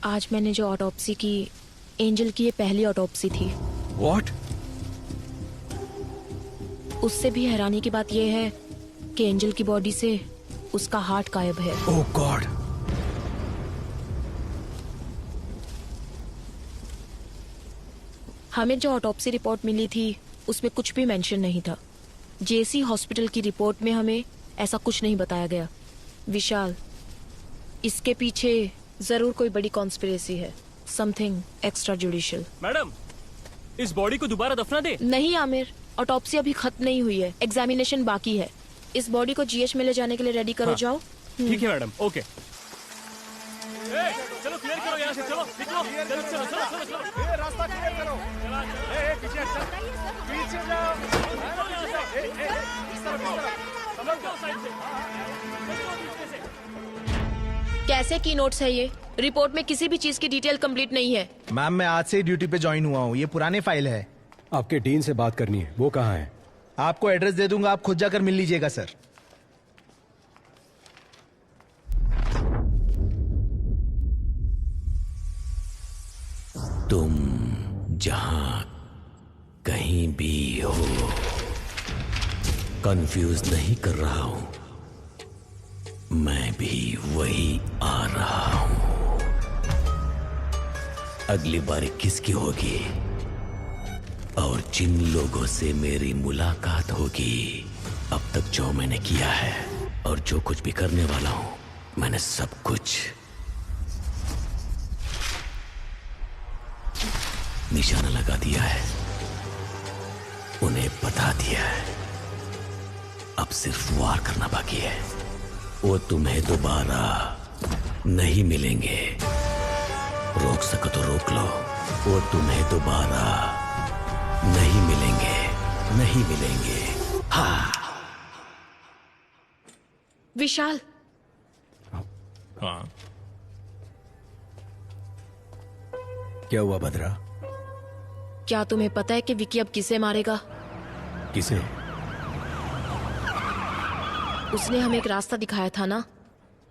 आज मैंने जो ऑटोप्सी की, एंजल की ये पहली ऑटोप्सी थी। What? उससे भी हैरानी की बात यह है कि एंजल की बॉडी से उसका हार्ट गायब है। ओह गॉड। हमें जो ऑटोप्सी रिपोर्ट मिली थी उसमें कुछ भी मेंशन नहीं था। जेसी हॉस्पिटल की रिपोर्ट में हमें ऐसा कुछ नहीं बताया गया। विशाल, इसके पीछे जरूर कोई बड़ी कॉन्स्पिरेसी है। Something extra judicial. मैडम, इस बॉडी को दोबारा दफना दे? नहीं आमिर, ऑटोप्सी अभी खत्म नहीं हुई है, एग्जामिनेशन बाकी है। इस बॉडी को जीएच में ले जाने के लिए रेडी करो। जाओ। ठीक है मैडम, ओके। चलो क्लियर करो यहाँ से, चलो निकलो, चलो चलो चलो चलो चलो। ये रास्ता क्लियर करो। पीछे हट, पीछे जाओ। कैसे की नोट्स है ये? रिपोर्ट में किसी भी चीज की डिटेल कंप्लीट नहीं है। मैम मैं आज से ही ड्यूटी पे ज्वाइन हुआ हूँ, ये पुराने फाइल है। आपके डीन से बात करनी है, वो कहाँ है? आपको एड्रेस दे दूंगा, आप खुद जाकर मिल लीजिएगा सर। तुम जहां कहीं भी हो, कंफ्यूज नहीं कर रहा हूं, मैं भी वही आ रहा हूं। अगली बारी किसकी होगी और जिन लोगों से मेरी मुलाकात होगी, अब तक जो मैंने किया है और जो कुछ भी करने वाला हूं, मैंने सब कुछ निशाना लगा दिया है, उन्हें बता दिया है। अब सिर्फ वार करना बाकी है। वो तुम्हें दोबारा नहीं मिलेंगे। रोक सको तो रोक लो। वो तुम्हें दोबारा नहीं मिलेंगे, नहीं मिलेंगे। हाँ। विशाल। हाँ। क्या हुआ भद्रा? क्या तुम्हें पता है कि विकी अब किसे मारेगा? किसे? उसने हमें एक रास्ता दिखाया था ना,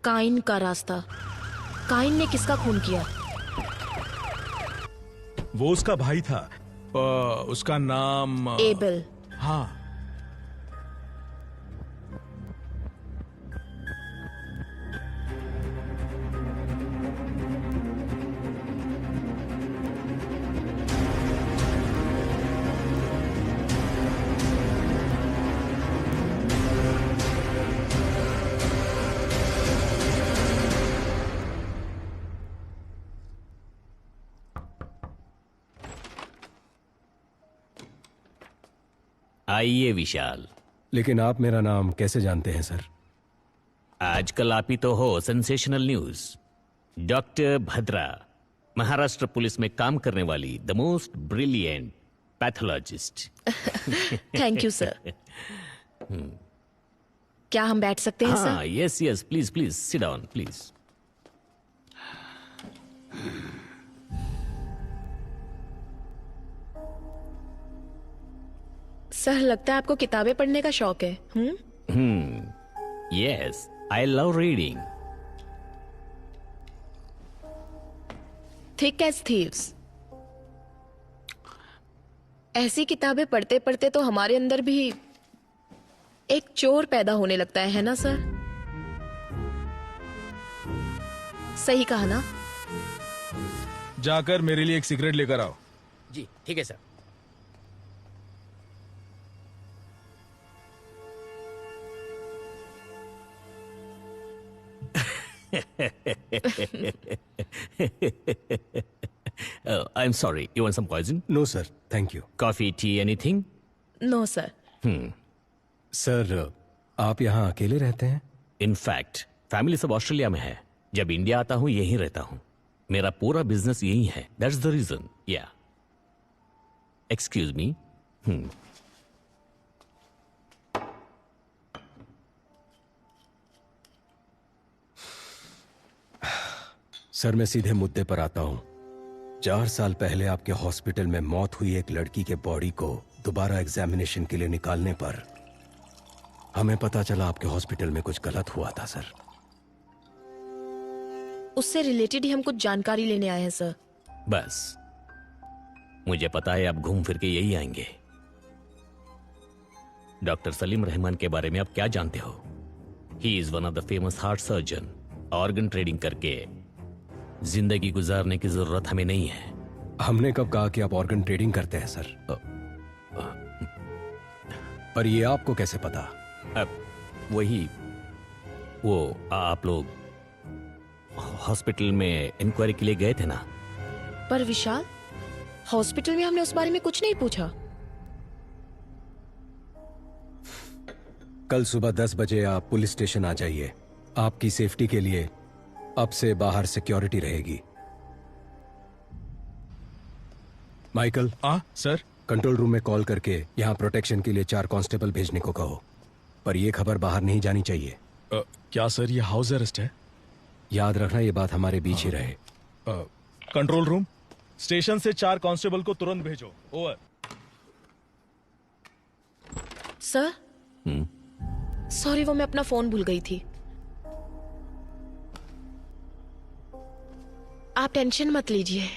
काइन का रास्ता। काइन ने किसका खून किया? वो उसका भाई था, उसका नाम एबल। हाँ। आइए विशाल। लेकिन आप मेरा नाम कैसे जानते हैं सर? आजकल आप ही तो हो sensational news. Doctor Bhadra, Maharashtra police में काम करने वाली the most brilliant pathologist. Thank you sir. क्या हम बैठ सकते हैं sir? Yes yes, please please sit down please. Sir लगता है आपको किताबें पढ़ने का शौक है। Yes, I love reading. Thick as thieves. ऐसी किताबें पढ़ते पढ़ते तो हमारे अंदर भी एक चोर पैदा होने लगता है ना सर? सही कहा ना? जाकर मेरे लिए एक सिगरेट लेकर आओ। जी ठीक है sir. I'm sorry. You want some poison? No, sir. Thank you. Coffee, tea, anything? No, sir. Sir, आप यहाँ अकेले रहते हैं? In fact, फैमिली सब ऑस्ट्रेलिया में है। जब इंडिया आता हूँ यहीं रहता हूँ। मेरा पूरा बिजनेस यहीं है। That's the reason. Yeah. Excuse me. Sir मैं सीधे मुद्दे पर आता हूं। 4 साल पहले आपके हॉस्पिटल में मौत हुई एक लड़की के बॉडी को दोबारा एग्जामिनेशन के लिए निकालने पर हमें पता चला आपके हॉस्पिटल में कुछ गलत हुआ था सर। उससे रिलेटेड ही हम कुछ जानकारी लेने आए हैं सर। बस मुझे पता है आप घूम फिर के यही आएंगे। डॉक्टर सलीम रहमान के बारे में आप क्या जानते हो? He is one of the famous heart surgeon. Organ trading करके जिंदगी गुजारने की जरूरत हमें नहीं है। हमने कब कहा कि आप ऑर्गन ट्रेडिंग करते हैं सर? पर ये आपको कैसे पता? अब वही वो आप लोग हॉस्पिटल में इंक्वायरी के लिए गए थे ना? पर विशाल, हॉस्पिटल में हमने उस बारे में कुछ नहीं पूछा। कल सुबह 10 बजे आप पुलिस स्टेशन आ जाइए। आपकी सेफ्टी के लिए अब से बाहर सिक्योरिटी रहेगी। माइकल। सर। कंट्रोल रूम में कॉल करके यहाँ प्रोटेक्शन के लिए 4 कांस्टेबल भेजने को कहो, पर यह खबर बाहर नहीं जानी चाहिए। क्या सर ये हाउस अरेस्ट है? याद रखना ये बात हमारे बीच ही रहे। कंट्रोल रूम, स्टेशन से 4 कांस्टेबल को तुरंत भेजो। ओवर। सर सॉरी, वो मैं अपना फोन भूल गई थी। आप टेंशन मत लीजिए,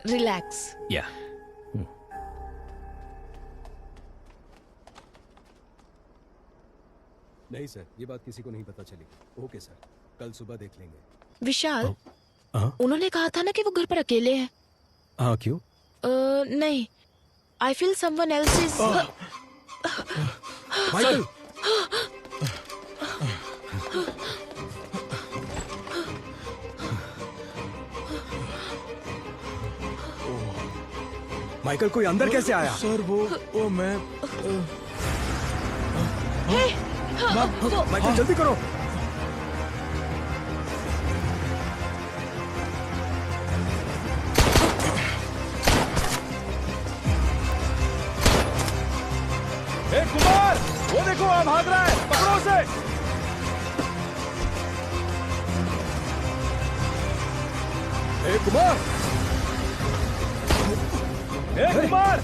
रिलैक्स। या नहीं सर, ये बात किसी को नहीं पता चली। ओके सर, कल सुबह देख लेंगे। विशाल, उन्होंने कहा था ना कि वो घर पर अकेले हैं। हाँ, क्यों? नहीं, I feel someone else is. Michael, Michael कोई अंदर कैसे आया? सर वो मैं माइकल जल्दी करो। कुमार, वो देखो अब भाग रहा है, पकड़ो उसे। Kumar, Kumar,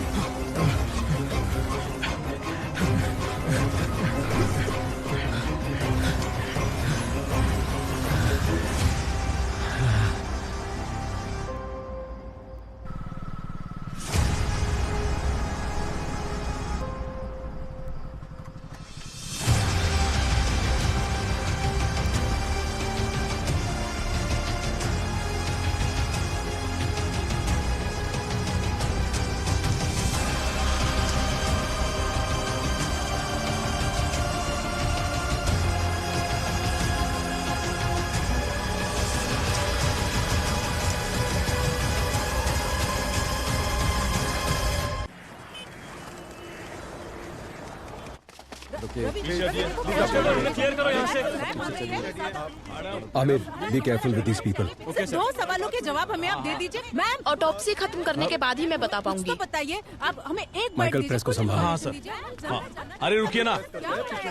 Aamir, be careful with these people. दो सवालों के जवाब हमें आप दे दीजिए। मैम, ऑटोप्सी खत्म करने के बाद ही मैं बता पाऊंगी। तो बताइए, आप हमें एक माइकल, प्रेस को संभाल। हाँ सर। हाँ। अरे रुकिए ना।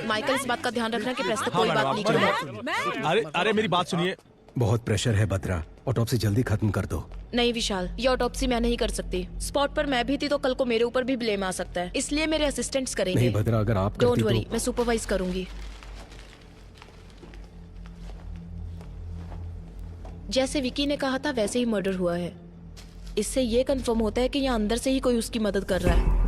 माइकल, इस बात का ध्यान रखना कि प्रेस को कोई बात नहीं करना। अरे मेरी बात सुनिए। बहुत प्रेशर है बद्रा, ऑटोप्सी जल्दी खत्म कर दो। नहीं विशाल, ये ऑटोप्सी मैं नहीं कर सकती। स्पॉट पर मैं भी थी तो कल को मेरे ऊपर भी ब्लेम आ सकता है, इसलिए मेरे असिस्टेंट्स करेंगे। नहीं बद्रा, अगर आप डोंट करती वरी, तो... मैं सुपरवाइज करूंगी। जैसे विकी ने कहा था वैसे ही मर्डर हुआ है। इससे ये कंफर्म होता है कि यहाँ अंदर से ही कोई उसकी मदद कर रहा है।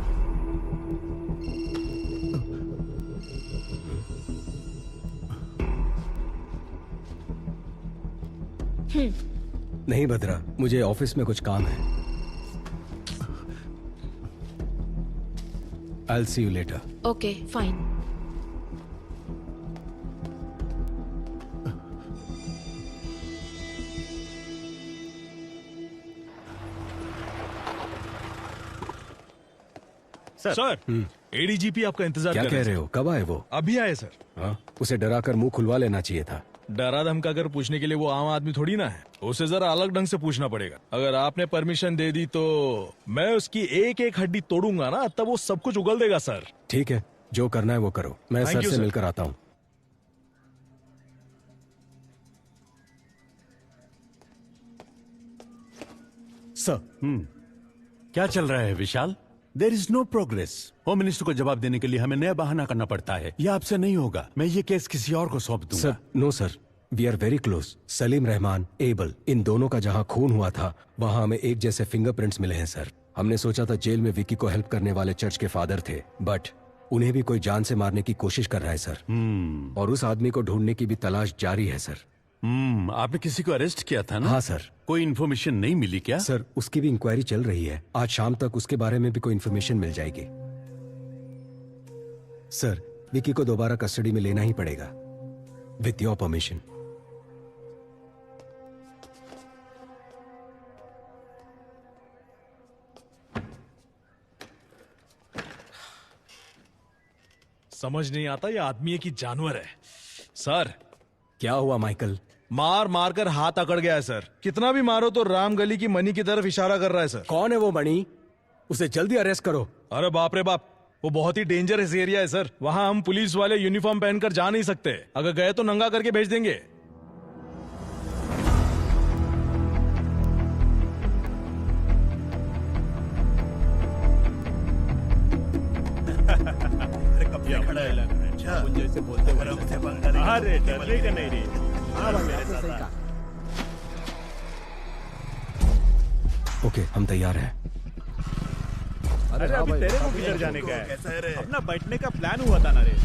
नहीं बद्रा, मुझे ऑफिस में कुछ काम है। I'll see you later. Okay, fine. Sir, ADGP आपका इंतजार क्या कर कह रहे हो? कब आए वो? अभी आए सर। हाँ, उसे डरा कर मुंह खुलवा लेना चाहिए था। डरा धमका कर पूछने के लिए वो आम आदमी थोड़ी ना है, उसे जरा अलग ढंग से पूछना पड़ेगा। अगर आपने परमिशन दे दी तो मैं उसकी एक एक हड्डी तोड़ूंगा ना, तब वो सब कुछ उगल देगा सर। ठीक है, जो करना है वो करो। मैं Thank सर you, से sir. मिलकर आता हूँ। सर, क्या चल रहा है Vishal? There is no progress. Home minister को जवाब देने के लिए हमें नया बहाना करना पड़ता है। यह आपसे नहीं होगा। मैं ये केस किसी और को सौंप दूंगा। Sir, no sir, we are very close. Salim Rahman, Abel, इन दोनों का जहाँ खून हुआ था वहाँ हमें एक जैसे फिंगरप्रिंट्स मिले हैं सर। हमने सोचा था जेल में विकी को हेल्प करने वाले चर्च के फादर थे, बट उन्हें भी कोई जान से मारने की कोशिश कर रहा है सर। और उस आदमी को ढूंढने की भी तलाश जारी है सर। आपने किसी को अरेस्ट किया था ना? हाँ सर। कोई इन्फॉर्मेशन नहीं मिली क्या? सर, उसकी भी इंक्वायरी चल रही है। आज शाम तक उसके बारे में भी कोई इन्फॉर्मेशन मिल जाएगी। सर, विकी को दोबारा कस्टडी में लेना ही पड़ेगा, विथ योर परमिशन। समझ नहीं आता ये आदमी है कि जानवर है। सर, क्या हुआ माइकल? मार मार कर हाथ अकड़ गया है सर। कितना भी मारो तो राम गली की मनी की तरफ इशारा कर रहा है सर। कौन है वो मणि? उसे जल्दी अरेस्ट करो। अरे बाप रे बाप, वो बहुत ही डेंजरस एरिया है सर। वहां हम पुलिस वाले यूनिफॉर्म पहनकर जा नहीं सकते। अगर गए तो नंगा करके भेज देंगे। अरे डरने का नहीं रे। हाँ भाई आपने सही कहा। ओके, हम तैयार हैं। अरे हाँ अभी भाई, तेरे को अभी किधर जाने का कैसा है है? रे? अपना बैठने का प्लान हुआ था ना रे।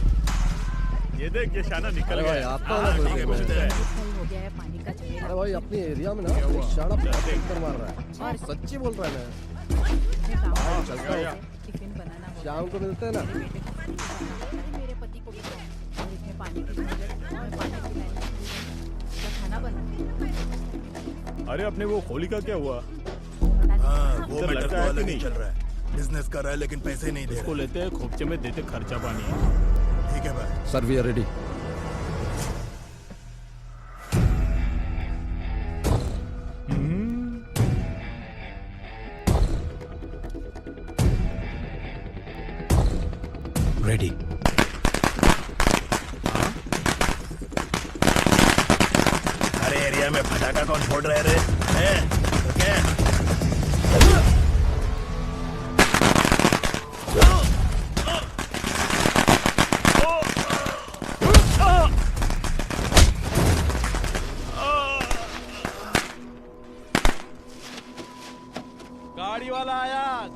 ये देख ये शाना निकल अरे भाई, गया। आपका हाँ, वाला कोई ठीक है, नहीं मिलते हैं। अरे भाई, अपनी एरिया में ना शाना बहुत मार रहा है। सच्ची बोल रहा है मैं। हाँ, चलता हूँ। शाम को मिलते हैं ना। मेरे पति को भी इसमें पानी की खाना बना। अरे अपने वो होली का क्या हुआ? हाँ, वो इधर मैटर लगता तो है अलग कि ही नहीं? चल रहा है। बिजनेस कर रहा है लेकिन पैसे नहीं दे उसको रहा। लेते हैं खोपचे में देते खर्चा पानी। ठीक है भाई। Sir, we are ready. Ready. अरे एरिया में पटाखा कौन फोड़ रहे रे? तो क्या? गाड़ी वाला आया,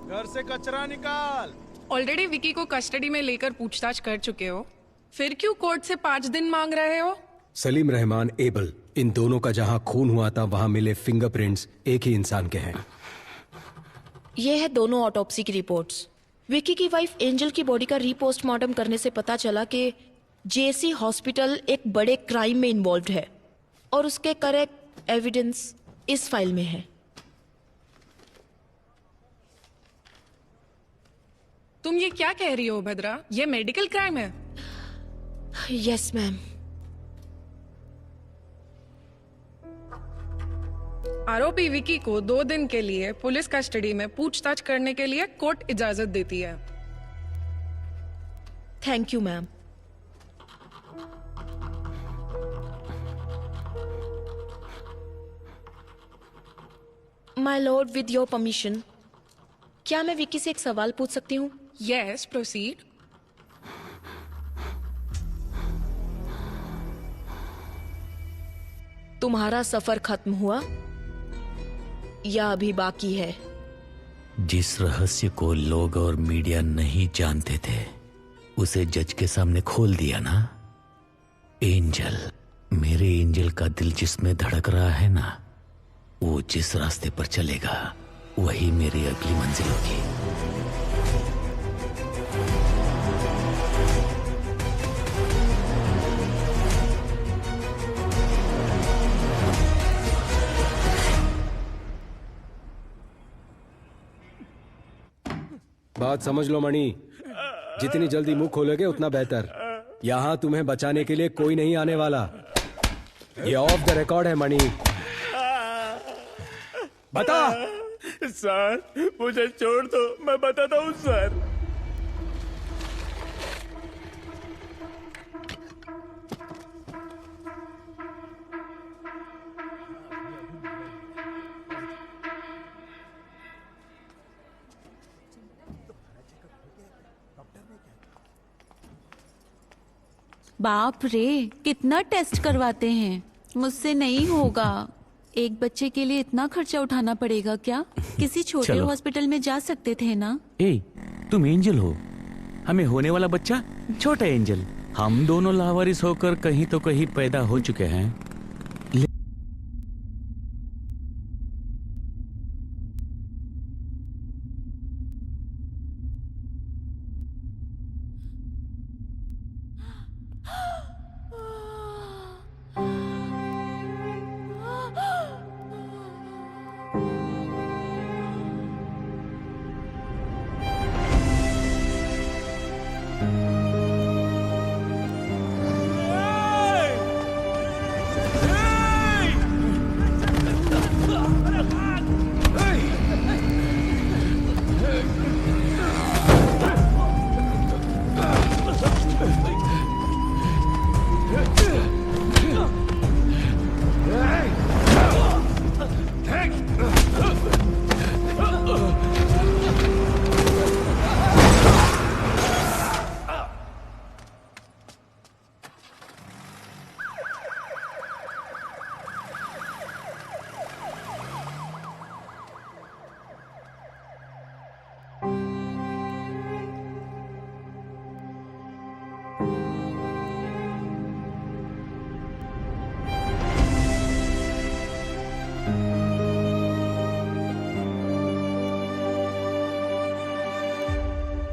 घर से कचरा निकाल। ऑलरेडी विकी को कस्टडी में लेकर पूछताछ कर चुके हो, फिर क्यों कोर्ट से 5 दिन मांग रहे हो? सलीम रहमान, एबल, इन दोनों का जहां खून हुआ था वहां मिले फिंगरप्रिंट्स एक ही इंसान के हैं। ये है दोनों ऑटोप्सी की रिपोर्ट्स। विकी की वाइफ एंजल की बॉडी का रीपोस्टमार्टम करने से पता चला कि जेसी हॉस्पिटल एक बड़े क्राइम में इन्वॉल्व है और उसके करेक्ट एविडेंस इस फाइल में है। तुम ये क्या कह रही हो भद्रा? ये मेडिकल क्राइम है। Yes ma'am. आरोपी विकी को 2 दिन के लिए पुलिस कस्टडी में पूछताछ करने के लिए कोर्ट इजाजत देती है। Thank you ma'am. My Lord, with your permission, क्या मैं विकी से एक सवाल पूछ सकती हूँ? Yes, proceed. तुम्हारा सफर खत्म हुआ या अभी बाकी है? जिस रहस्य को लोग और मीडिया नहीं जानते थे उसे जज के सामने खोल दिया ना। एंजल, मेरे एंजल का दिल जिसमें धड़क रहा है ना, वो जिस रास्ते पर चलेगा वही मेरी अगली मंजिल होगी। बात समझ लो मणि, जितनी जल्दी मुंह खोलोगे उतना बेहतर। यहाँ तुम्हें बचाने के लिए कोई नहीं आने वाला। ये ऑफ द रिकॉर्ड है मणि। बता। सर मुझे छोड़ दो, मैं बताता हूँ सर। बाप रे, कितना टेस्ट करवाते हैं। मुझसे नहीं होगा। एक बच्चे के लिए इतना खर्चा उठाना पड़ेगा क्या? किसी छोटे चलो। हॉस्पिटल में जा सकते थे ना। ए, तुम एंजल हो, हमें होने वाला बच्चा छोटा एंजल। हम दोनों लावारिस होकर कहीं तो कहीं पैदा हो चुके हैं।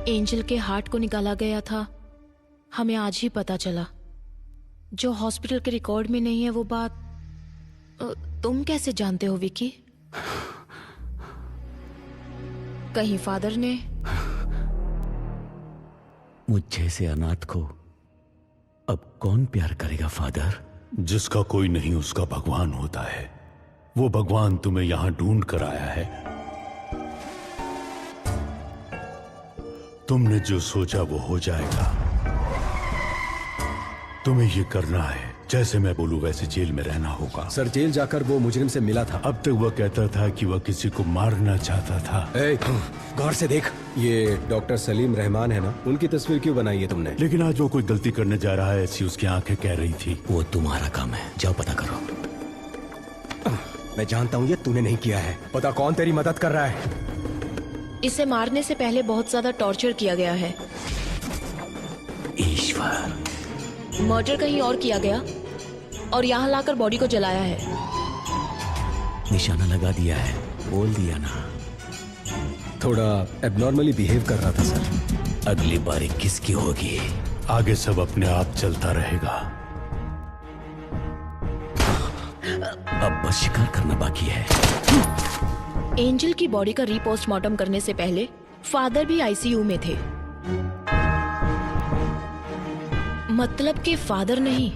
एंजल के हार्ट को निकाला गया था, हमें आज ही पता चला। जो हॉस्पिटल के रिकॉर्ड में नहीं है वो बात तुम कैसे जानते हो विकी? कहीं फादर ने? मुझ जैसे अनाथ को अब कौन प्यार करेगा फादर? जिसका कोई नहीं उसका भगवान होता है। वो भगवान तुम्हें यहां ढूंढ कर आया है। तुमने जो सोचा वो हो जाएगा। तुम्हें ये करना है, जैसे मैं बोलूं वैसे जेल में रहना होगा। सर जेल जाकर वो मुजरिम से मिला था। अब तक वह कहता था कि वह किसी को मारना चाहता था। गौर से देख, ये डॉक्टर सलीम रहमान है ना, उनकी तस्वीर क्यों बनाई है तुमने? लेकिन आज वो कोई गलती करने जा रहा है ऐसी उसकी आंखें कह रही थी। वो तुम्हारा काम है, जाओ पता करो। मैं जानता हूँ ये तूने नहीं किया है। पता कौन तेरी मदद कर रहा है? इसे मारने से पहले बहुत ज्यादा टॉर्चर किया गया है। ईश्वर, मर्डर कहीं और किया गया और यहाँ लाकर बॉडी को जलाया है। निशाना लगा दिया है, बोल दिया ना। थोड़ा एबनॉर्मली बिहेव कर रहा था सर। अगली बारी किसकी होगी? आगे सब अपने आप चलता रहेगा। अब बस शिकार करना बाकी है। एंजल की बॉडी का रीपोस्टमार्टम करने से पहले फादर भी आईसीयू में थे। मतलब कि फादर नहीं,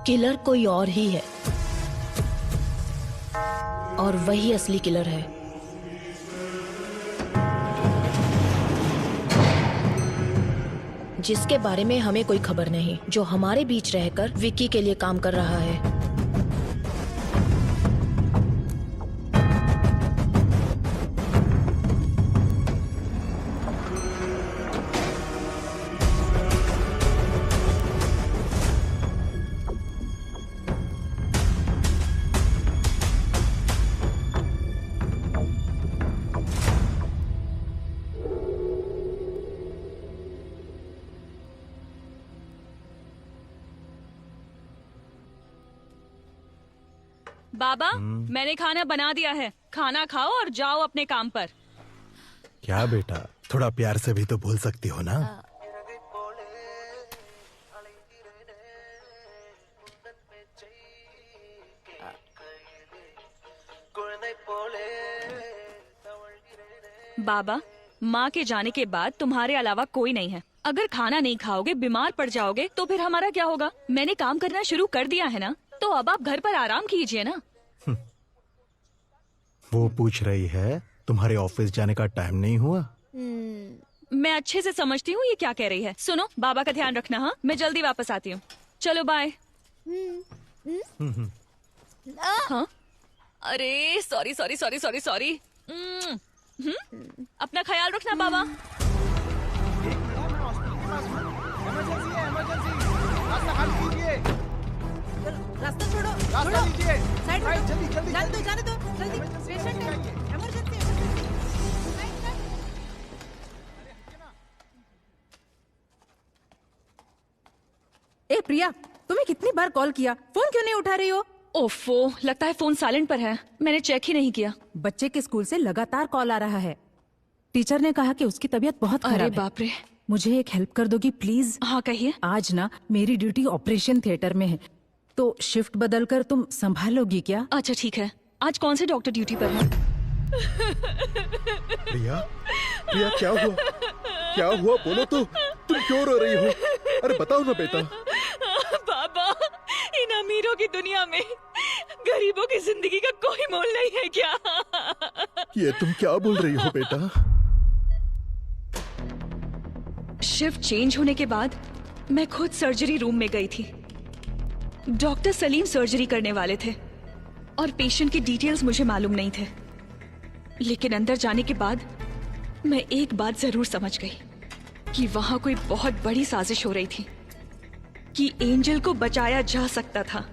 किलर कोई और ही है, और वही असली किलर है। जिसके बारे में हमें कोई खबर नहीं, जो हमारे बीच रहकर विक्की के लिए काम कर रहा है। बाबा, मैंने खाना बना दिया है, खाना खाओ और जाओ अपने काम पर। क्या बेटा, थोड़ा प्यार से भी तो बोल सकती हो ना। बाबा, माँ के जाने के बाद तुम्हारे अलावा कोई नहीं है। अगर खाना नहीं खाओगे, बीमार पड़ जाओगे तो फिर हमारा क्या होगा? मैंने काम करना शुरू कर दिया है ना, तो अब आप घर पर आराम कीजिए ना। वो पूछ रही है तुम्हारे ऑफिस जाने का टाइम नहीं हुआ? मैं अच्छे से समझती हूँ ये क्या कह रही है। सुनो, बाबा का ध्यान रखना। हाँ, मैं जल्दी वापस आती हूँ। चलो बाय। हाँ, अरे sorry sorry sorry sorry sorry. अपना ख्याल रखना बाबा। रास्ता छोड़ो, रास्ता लीजिए, साइड में जल्दी जल्दी जाने दो, जाने दो, जल्दी। पेशेंट है, इमरजेंसी। ए प्रिया, तुम्हें कितनी बार कॉल किया, फोन क्यों नहीं उठा रही हो? ओफो, लगता है फोन साइलेंट पर है, मैंने चेक ही नहीं किया। बच्चे के स्कूल से लगातार कॉल आ रहा है। टीचर ने कहा कि उसकी तबीयत बहुत खराब है। अरे बाप रे। मुझे एक हेल्प कर दोगी प्लीज? हाँ कहिए। आज ना मेरी ड्यूटी ऑपरेशन थिएटर में है, तो शिफ्ट बदलकर तुम संभालोगी क्या? अच्छा ठीक है। आज कौन से डॉक्टर ड्यूटी पर है? प्रिया, प्रिया क्या हुआ? क्या हुआ बोलो तो, तुम क्यों रो रही हो? अरे बताओ ना बेटा। बाबा, इन अमीरों की दुनिया में गरीबों की जिंदगी का कोई मोल नहीं है क्या? ये तुम क्या बोल रही हो बेटा? शिफ्ट चेंज होने के बाद मैं खुद सर्जरी रूम में गई थी। डॉक्टर सलीम सर्जरी करने वाले थे और पेशेंट की डिटेल्स मुझे मालूम नहीं थे, लेकिन अंदर जाने के बाद मैं एक बात जरूर समझ गई कि वहां कोई बहुत बड़ी साजिश हो रही थी, कि एंजल को बचाया जा सकता था,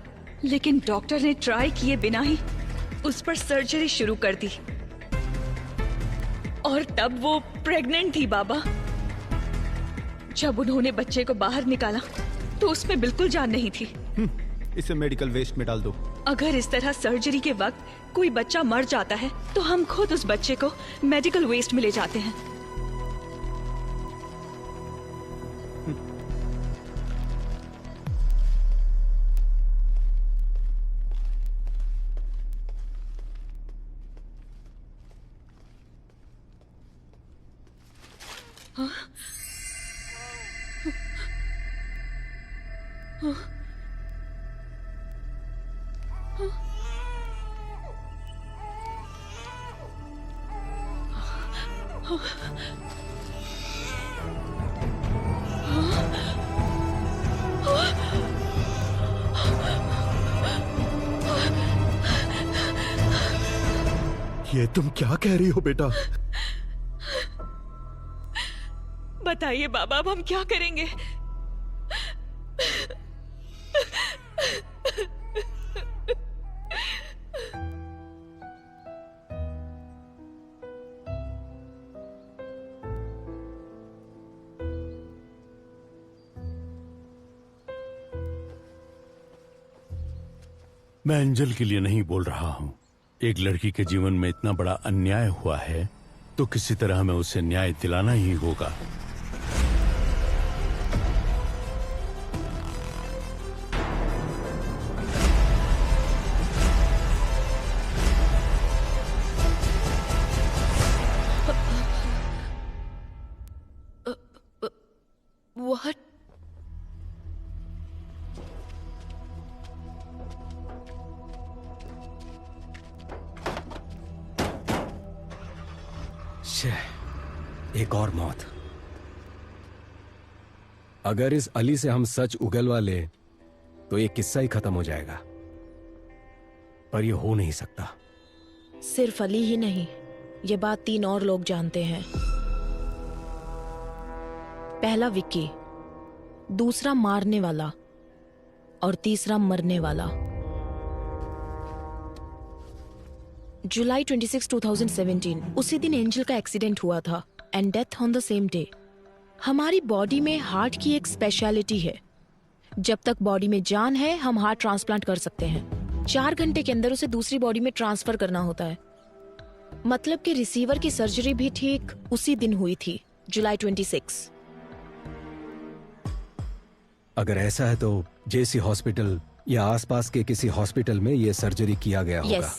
लेकिन डॉक्टर ने ट्राई किए बिना ही उस पर सर्जरी शुरू कर दी। और तब वो प्रेग्नेंट थी बाबा। जब उन्होंने बच्चे को बाहर निकाला तो उसमें बिल्कुल जान नहीं थी। इसे मेडिकल वेस्ट में डाल दो। अगर इस तरह सर्जरी के वक्त कोई बच्चा मर जाता है तो हम खुद उस बच्चे को मेडिकल वेस्ट में ले जाते हैं। ये तुम क्या कह रही हो बेटा? बताइए बाबा, अब हम क्या करेंगे? मैं एंजल के लिए नहीं बोल रहा हूं। एक लड़की के जीवन में इतना बड़ा अन्याय हुआ है तो किसी तरह हमें उसे न्याय दिलाना ही होगा। What? एक और मौत। अगर इस अली से हम सच उगलवा ले तो ये किस्सा ही खत्म हो जाएगा, पर ये हो नहीं सकता। सिर्फ अली ही नहीं, ये बात 3 और लोग जानते हैं। पहला विक्की, दूसरा मारने वाला और तीसरा मरने वाला। जुलाई 26, 2017 उसी दिन एंजल का एक्सीडेंट हुआ था and death on the same day. हमारी बॉडी में हार्ट की एक स्पेशलिटी है, जब तक बॉडी में जान है हम हार्ट ट्रांसप्लांट कर सकते हैं। 4 घंटे के अंदर उसे दूसरी बॉडी में ट्रांसफर करना होता है। मतलब कि रिसीवर की सर्जरी भी ठीक उसी दिन हुई थी, जुलाई 26। अगर ऐसा है तो जेसी हॉस्पिटल या आसपास के किसी हॉस्पिटल में ये सर्जरी किया गया होगा।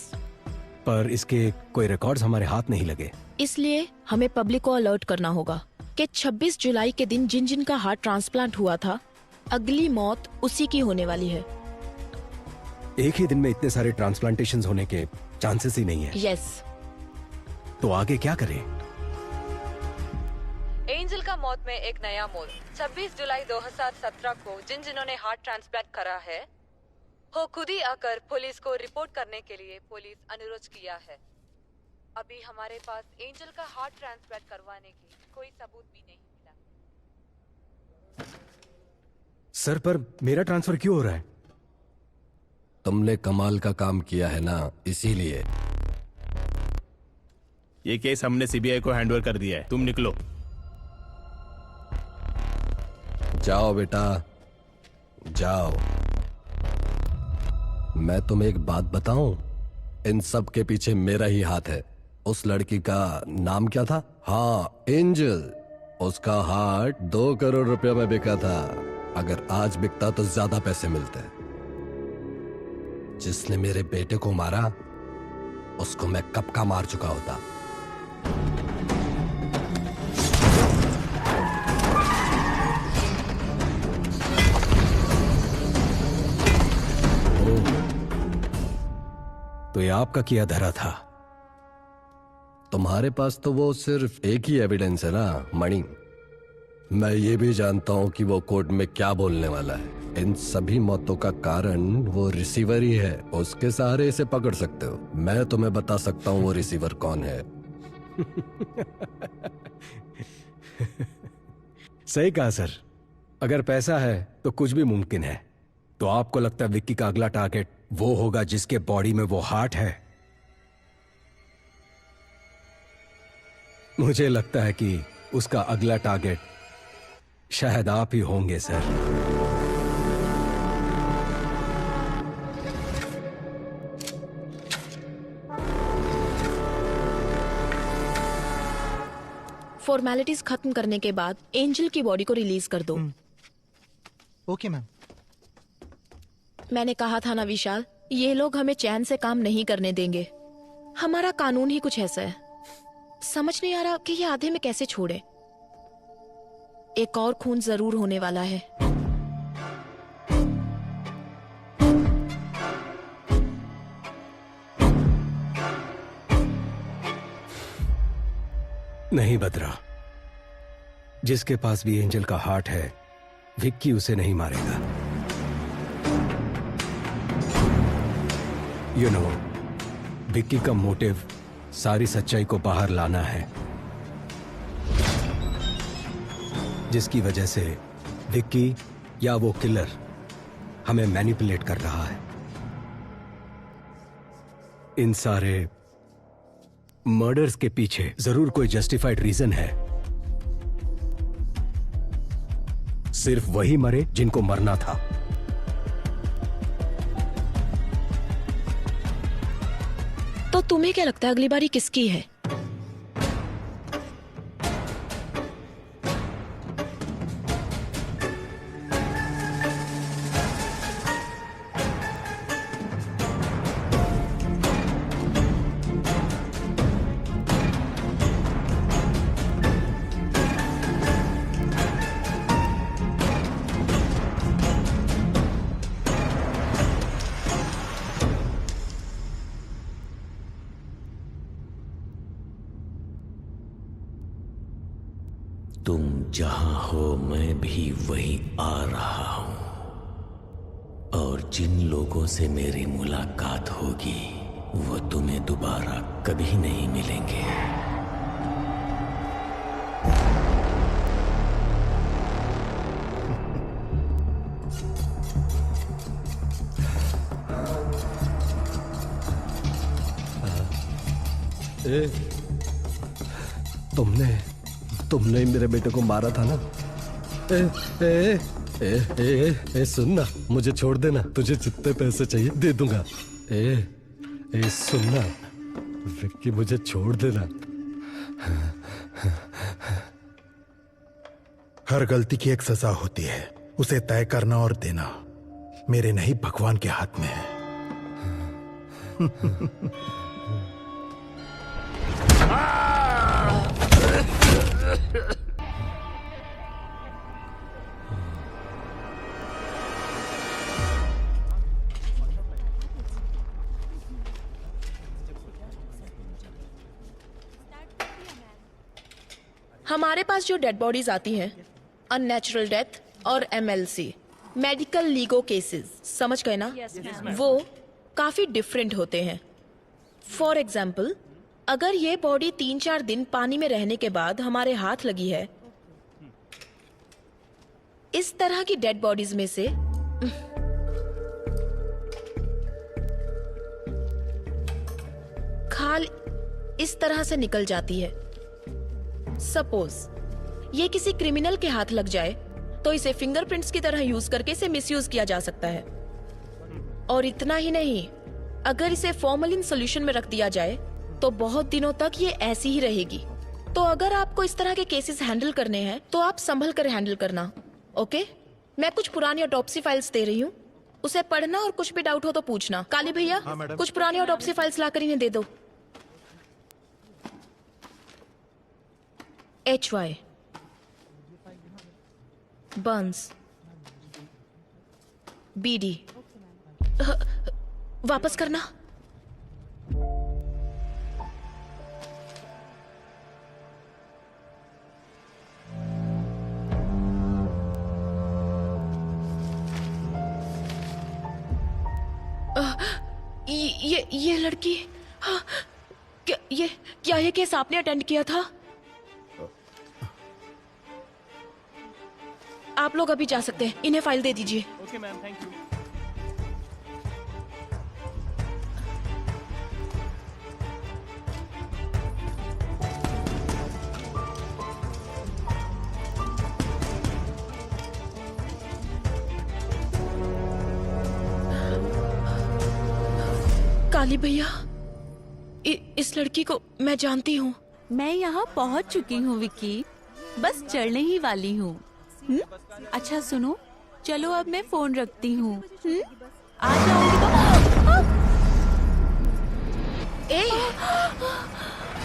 पर इसके कोई रिकॉर्ड्स हमारे हाथ नहीं लगे। इसलिए हमें पब्लिक को अलर्ट करना होगा कि 26 जुलाई के दिन जिन जिन का हार्ट ट्रांसप्लांट हुआ था, अगली मौत उसी की होने वाली है। एक ही दिन में इतने सारे ट्रांसप्लांटेशंस होने के चांसेस ही नहीं है। यस। तो आगे क्या करें? एंजल का मौत में एक नया मोड़। 26 जुलाई 2017 को जिन्होंने हार्ट ट्रांसप्लांट करा है वो खुद ही आकर पुलिस को रिपोर्ट करने के लिए पुलिस अनुरोध किया है। अभी हमारे पास एंजल का हार्ट ट्रांसप्लांट करवाने की कोई सबूत भी नहीं मिला। सर, पर मेरा ट्रांसफर क्यों हो रहा है? तुमने कमाल का काम किया है ना, इसीलिए। ये केस हमने सीबीआई को हैंडओवर कर दिया है, तुम निकलो। जाओ बेटा, जाओ। मैं तुम्हें एक बात बताऊं, इन सब के पीछे मेरा ही हाथ है। उस लड़की का नाम क्या था? हाँ, एंजल। उसका हार्ट 2 करोड़ रुपए में बिका था। अगर आज बिकता तो ज्यादा पैसे मिलते। जिसने मेरे बेटे को मारा उसको मैं कब का मार चुका होता। तो ये आपका किया धरा था। तुम्हारे पास तो वो सिर्फ एक ही एविडेंस है ना, मणि। मैं ये भी जानता हूं कि वो कोर्ट में क्या बोलने वाला है। इन सभी मौतों का कारण वो रिसीवर ही है। उसके सहारे इसे पकड़ सकते हो। मैं तुम्हें बता सकता हूं वो रिसीवर कौन है। सही कहा सर। अगर पैसा है तो कुछ भी मुमकिन है। तो आपको लगता है विक्की का अगला टारगेट वो होगा जिसके बॉडी में वो हार्ट है? मुझे लगता है कि उसका अगला टारगेट शायद आप ही होंगे सर। फॉर्मेलिटीज खत्म करने के बाद एंजल की बॉडी को रिलीज कर दो। Okay ma'am. मैंने कहा था ना विशाल, ये लोग हमें चैन से काम नहीं करने देंगे। हमारा कानून ही कुछ ऐसा है। समझ नहीं आ रहा कि ये आधे में कैसे छोड़े। एक और खून जरूर होने वाला है। नहीं बदरा, जिसके पास भी एंजल का हार्ट है, विक्की उसे नहीं मारेगा। यू नो, विक्की का मोटिव सारी सच्चाई को बाहर लाना है, जिसकी वजह से विक्की या वो किलर हमें मैनिपुलेट कर रहा है। इन सारे मर्डर्स के पीछे जरूर कोई जस्टिफाइड रीजन है। सिर्फ वही मरे जिनको मरना था। तो तुम्हें क्या लगता है अगली बारी किसकी है? तुम जहां हो मैं भी वहीं आ रहा हूं, और जिन लोगों से मेरी मुलाकात होगी वो तुम्हें दोबारा कभी नहीं मिलेंगे। तुमने ही मेरे बेटे को मारा था ना? सुन ना, मुझे छोड़ देना। तुझे जितने पैसे चाहिए दे दूंगा। सुन ना विक्की, मुझे छोड़ देना। हर गलती की एक सजा होती है, उसे तय करना और देना मेरे नहीं भगवान के हाथ में है। हमारे पास जो डेड बॉडीज आती हैं, अननेचुरल डेथ और MLC, मेडिकल लीगो केसेस, समझ गए ना? वो काफी डिफरेंट होते हैं। फॉर एग्जाम्पल, अगर ये बॉडी 3-4 दिन पानी में रहने के बाद हमारे हाथ लगी है, इस तरह की डेड बॉडीज में से खाल इस तरह से निकल जाती है। सपोज ये किसी क्रिमिनल के हाथ लग जाए तो इसे फिंगरप्रिंट्स की तरह यूज करके इसे मिसयूज किया जा सकता है। और इतना ही नहीं, अगर इसे फॉर्मलिन सॉल्यूशन में रख दिया जाए तो बहुत दिनों तक ये ऐसी ही रहेगी। तो अगर आपको इस तरह के केसेस हैंडल करने हैं तो आप संभल कर हैंडल करना, ओके? मैं कुछ पुरानी ऑटोप्सी फाइल्स दे रही हूँ, उसे पढ़ना और कुछ भी डाउट हो तो पूछना। काली भैया, कुछ पुरानी ऑटोप्सी फाइल्स लाकर इन्हें दे दो। HY बर्न्स, BD वापस करना। ये लड़की, क्या ये केस आपने अटेंड किया था? आप लोग अभी जा सकते हैं, इन्हें फाइल दे दीजिए। Okay ma'am, thank you. Kali भैया, इस लड़की को मैं जानती हूँ। मैं यहाँ पहुँच चुकी हूँ विक्की, बस चढ़ने ही वाली हूँ। अच्छा सुनो, चलो अब मैं फोन रखती हूँ। आ जाओगी तो।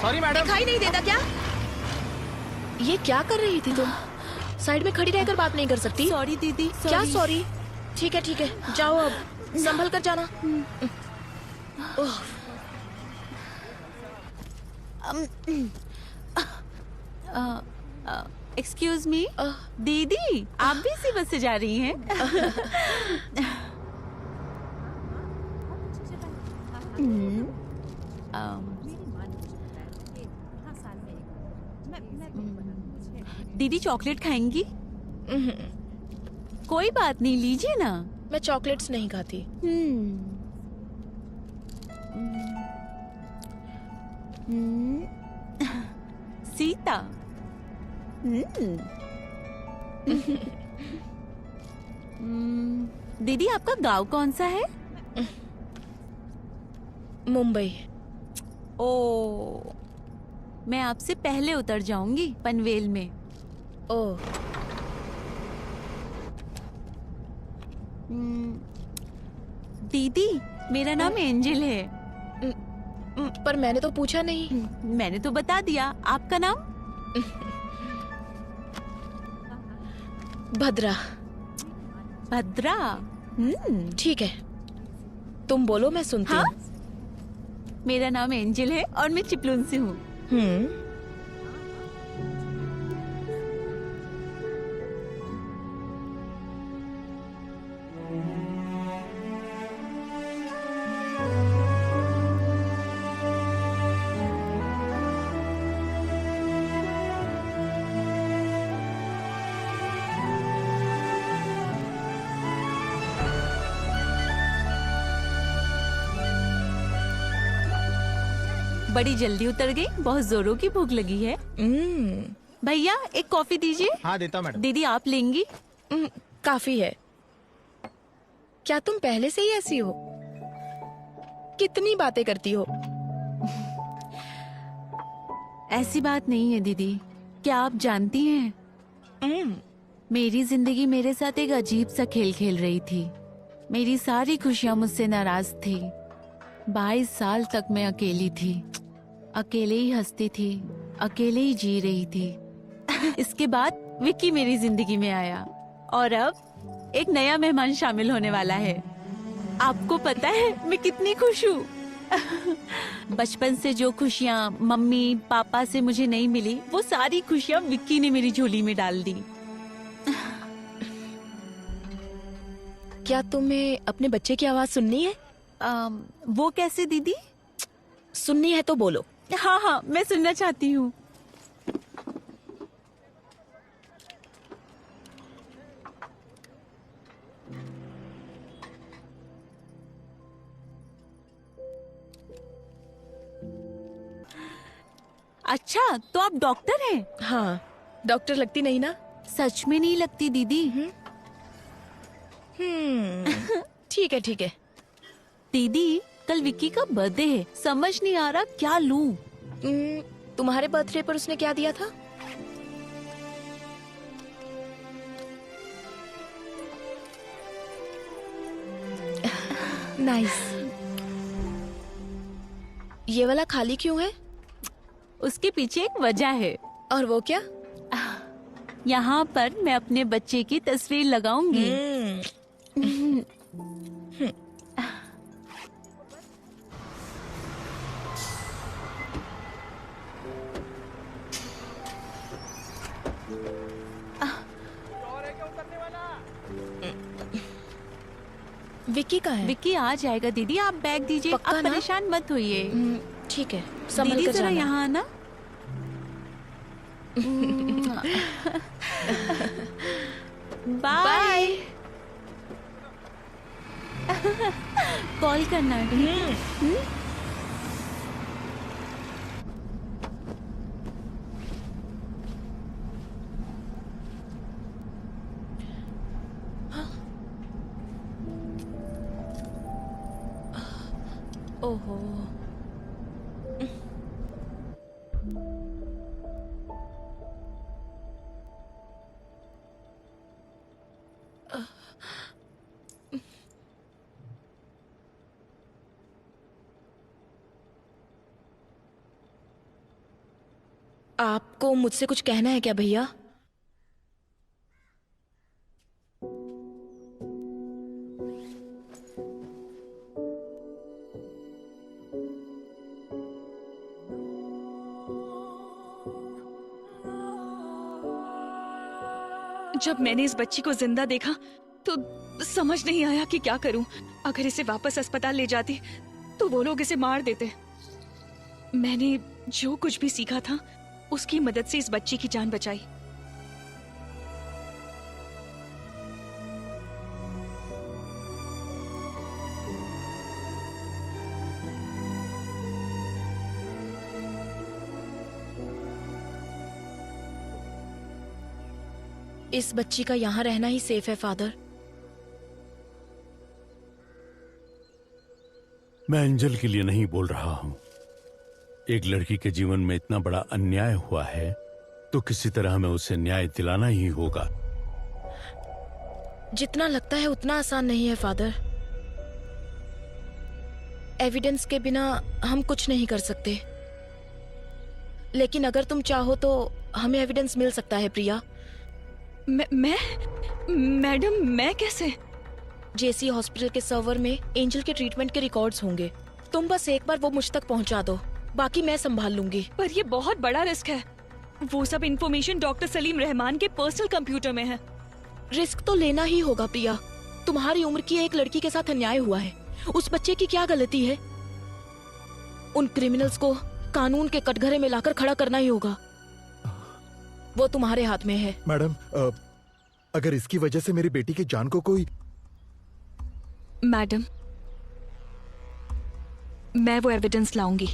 Sorry madam. दिखाई नहीं देता क्या? ये क्या कर रही थी तुम? साइड में खड़ी रहकर बात नहीं कर सकती? सॉरी दीदी। क्या सॉरी? ठीक है, जाओ अब, संभल कर जाना। ओह। एक्सक्यूज मी दीदी, आप भी इसी बस से जा रही हैं? दीदी चॉकलेट खाएंगी? कोई बात नहीं, लीजिए ना। मैं चॉकलेट्स नहीं खाती। सीता। दीदी आपका गांव कौन सा है? मुंबई। ओ, मैं आपसे पहले उतर जाऊंगी पनवेल में। ओह। दीदी मेरा नाम एंजल है। पर मैंने तो पूछा नहीं। मैंने तो बता दिया। आपका नाम? भद्रा। भद्रा। ठीक है, तुम बोलो, मैं सुनती हूँ। मेरा नाम एंजल है और मैं चिपलून से हूँ। बड़ी जल्दी उतर गई, बहुत जोरों की भूख लगी है। भैया एक कॉफी दीजिए। हाँ देता हूँ मैडम। दीदी आप लेंगी? काफी है। क्या तुम पहले से ही ऐसी हो? कितनी बातें करती हो? ऐसी बात नहीं है दीदी। क्या आप जानती हैं, मेरी जिंदगी मेरे साथ एक अजीब सा खेल खेल रही थी। मेरी सारी खुशियां मुझसे नाराज थी। 22 साल तक मैं अकेली थी, अकेले ही हंसती थी, अकेले ही जी रही थी। इसके बाद विक्की मेरी जिंदगी में आया और अब एक नया मेहमान शामिल होने वाला है। आपको पता है मैं कितनी खुश हूँ। बचपन से जो खुशियाँ मम्मी पापा से मुझे नहीं मिली, वो सारी खुशियाँ विक्की ने मेरी झोली में डाल दी। क्या तुम्हें अपने बच्चे की आवाज सुननी है? वो कैसे दीदी? सुननी है तो बोलो। हाँ, मैं सुनना चाहती हूँ। अच्छा, तो आप डॉक्टर हैं? हाँ, डॉक्टर लगती नहीं ना? सच में नहीं लगती दीदी। ठीक है। दीदी कल विक्की का बर्थडे है, समझ नहीं आ रहा क्या लूं। तुम्हारे बर्थडे पर उसने क्या दिया था? नाइस। ये वाला खाली क्यों है? उसके पीछे एक वजह है। और वो क्या? यहाँ पर मैं अपने बच्चे की तस्वीर लगाऊंगी। विक्की कहाँ है? विक्की आ जाएगा दीदी, आप बैग दीजिए। आप परेशान मत होइए। ठीक है, दीदी जरा यहाँ आना। बाय। कॉल करना है। ओहो। आपको मुझसे कुछ कहना है क्या भैया? जब मैंने इस बच्ची को जिंदा देखा तो समझ नहीं आया कि क्या करूं। अगर इसे वापस अस्पताल ले जाती तो वो लोग इसे मार देते। मैंने जो कुछ भी सीखा था उसकी मदद से इस बच्ची की जान बचाई। इस बच्ची का यहाँ रहना ही सेफ है फादर। मैं एंजल के लिए नहीं बोल रहा हूं। एक लड़की के जीवन में इतना बड़ा अन्याय हुआ है तो किसी तरह हमें उसे न्याय दिलाना ही होगा। जितना लगता है उतना आसान नहीं है फादर। एविडेंस के बिना हम कुछ नहीं कर सकते, लेकिन अगर तुम चाहो तो हमें एविडेंस मिल सकता है प्रिया। मैडम मैं कैसे? जेसी हॉस्पिटल के सर्वर में एंजल के ट्रीटमेंट के रिकॉर्ड्स होंगे। तुम बस एक बार वो मुझ तक पहुंचा दो, बाकी मैं संभाल लूंगी। पर ये बहुत बड़ा रिस्क है। वो सब इंफॉर्मेशन डॉक्टर सलीम रहमान के पर्सनल कंप्यूटर में है। रिस्क तो लेना ही होगा प्रिया। तुम्हारी उम्र की एक लड़की के साथ अन्याय हुआ है। उस बच्चे की क्या गलती है? उन क्रिमिनल्स को कानून के कटघरे में लाकर खड़ा करना ही होगा। वो तुम्हारे हाथ में है। मैडम, अगर इसकी वजह से मेरी बेटी की जान को कोई... मैडम, मैं वो एविडेंस लाऊंगी।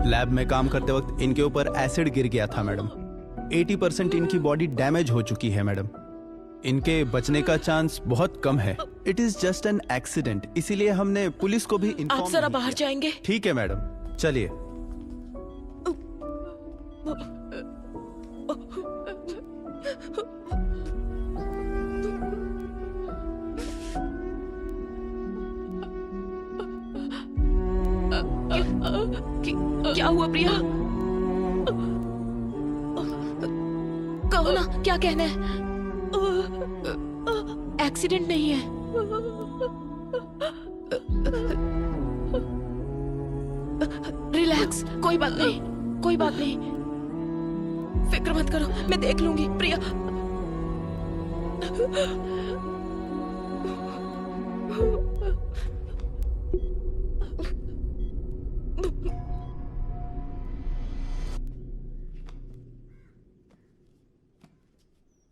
लैब में काम करते वक्त इनके ऊपर एसिड गिर गया था मैडम। 80% इनकी बॉडी डैमेज हो चुकी है मैडम। इनके बचने का चांस बहुत कम है। It is just an accident, इसीलिए हमने पुलिस को भी इन्फॉर्म आप जरा बाहर जाएंगे? ठीक है मैडम, चलिए। क्या हुआ प्रिया? कहो ना, क्या कहना है? एक्सीडेंट नहीं है। रिलैक्स, कोई बात नहीं, कोई बात नहीं, फिक्र मत करो, मैं देख लूंगी। प्रिया,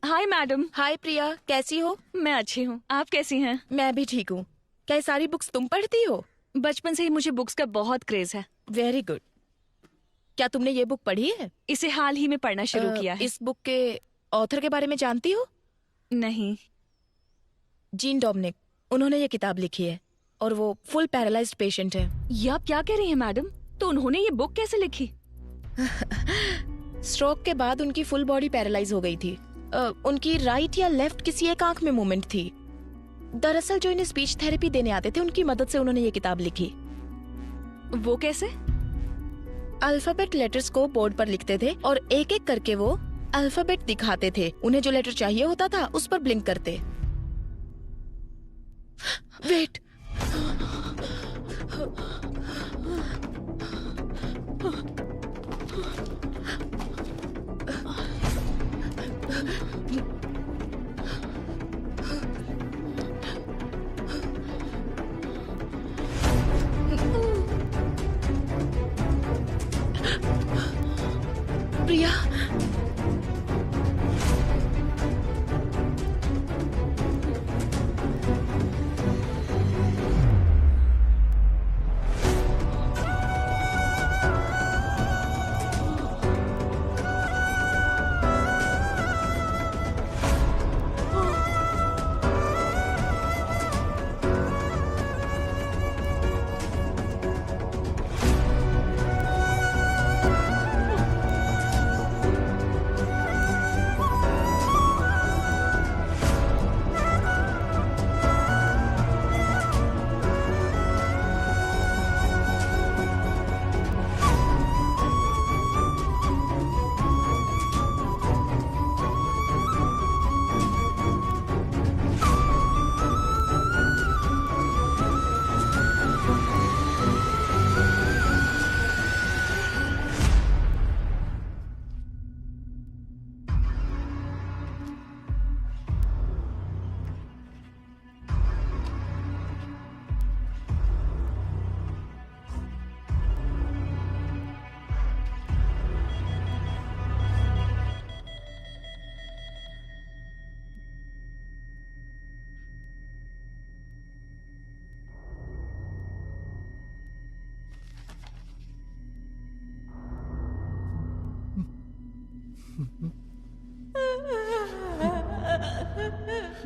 हाय मैडम। हाय प्रिया, कैसी हो? मैं अच्छी हूँ, आप कैसी हैं? मैं भी ठीक हूँ। क्या ये सारी बुक्स तुम पढ़ती हो? बचपन से ही मुझे बुक्स का बहुत क्रेज है। Very good. क्या तुमने ये बुक पढ़ी है? इसे हाल ही में पढ़ना शुरू किया है। इस बुक के ऑथर के बारे में जानती हो? नहीं। जीन डोमिनिक, उन्होंने ये किताब लिखी है और वो फुल पैरालाइज्ड पेशेंट है। ये आप क्या कह रही हैं मैडम? तो उन्होंने ये बुक कैसे लिखी? स्ट्रोक के बाद उनकी फुल बॉडी पैरालाइज हो गई थी। उनकी राइट या लेफ्ट किसी एक आंख में मूवमेंट थी। दरअसल जो इन्हें स्पीच थेरेपी देने आते थे, उनकी मदद से उन्होंने ये किताब लिखी। वो कैसे? अल्फाबेट लेटर्स को बोर्ड पर लिखते थे और एक एक करके वो अल्फाबेट दिखाते थे। उन्हें जो लेटर चाहिए होता था उस पर ब्लिंक करते। वेट, प्रिया,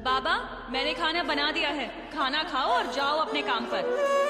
बाबा, मैंने खाना बना दिया है। खाना खाओ और जाओ अपने काम पर।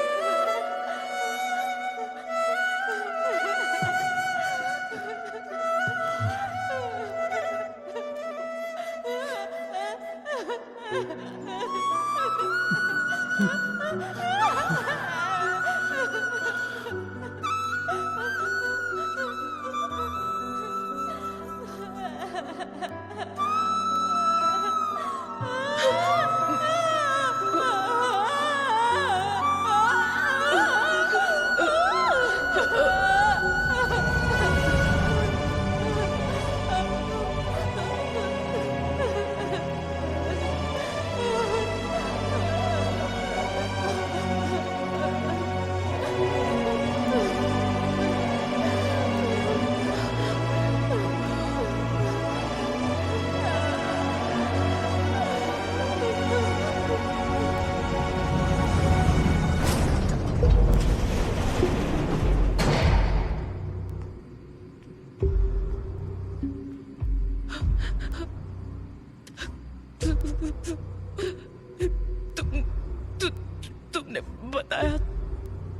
तुमने बताया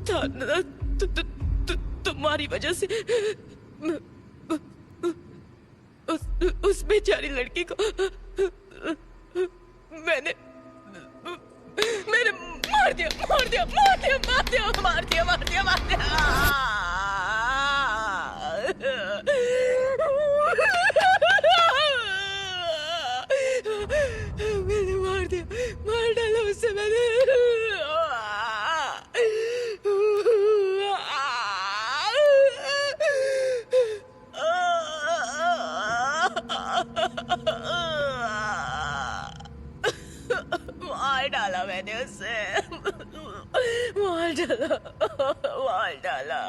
था ना, तुम्हारी वजह से उस बेचारी लड़की को मैंने मार दिया। मैंने मार दिया। मार डाला मैंने उसे, मार डाला, मार डाला।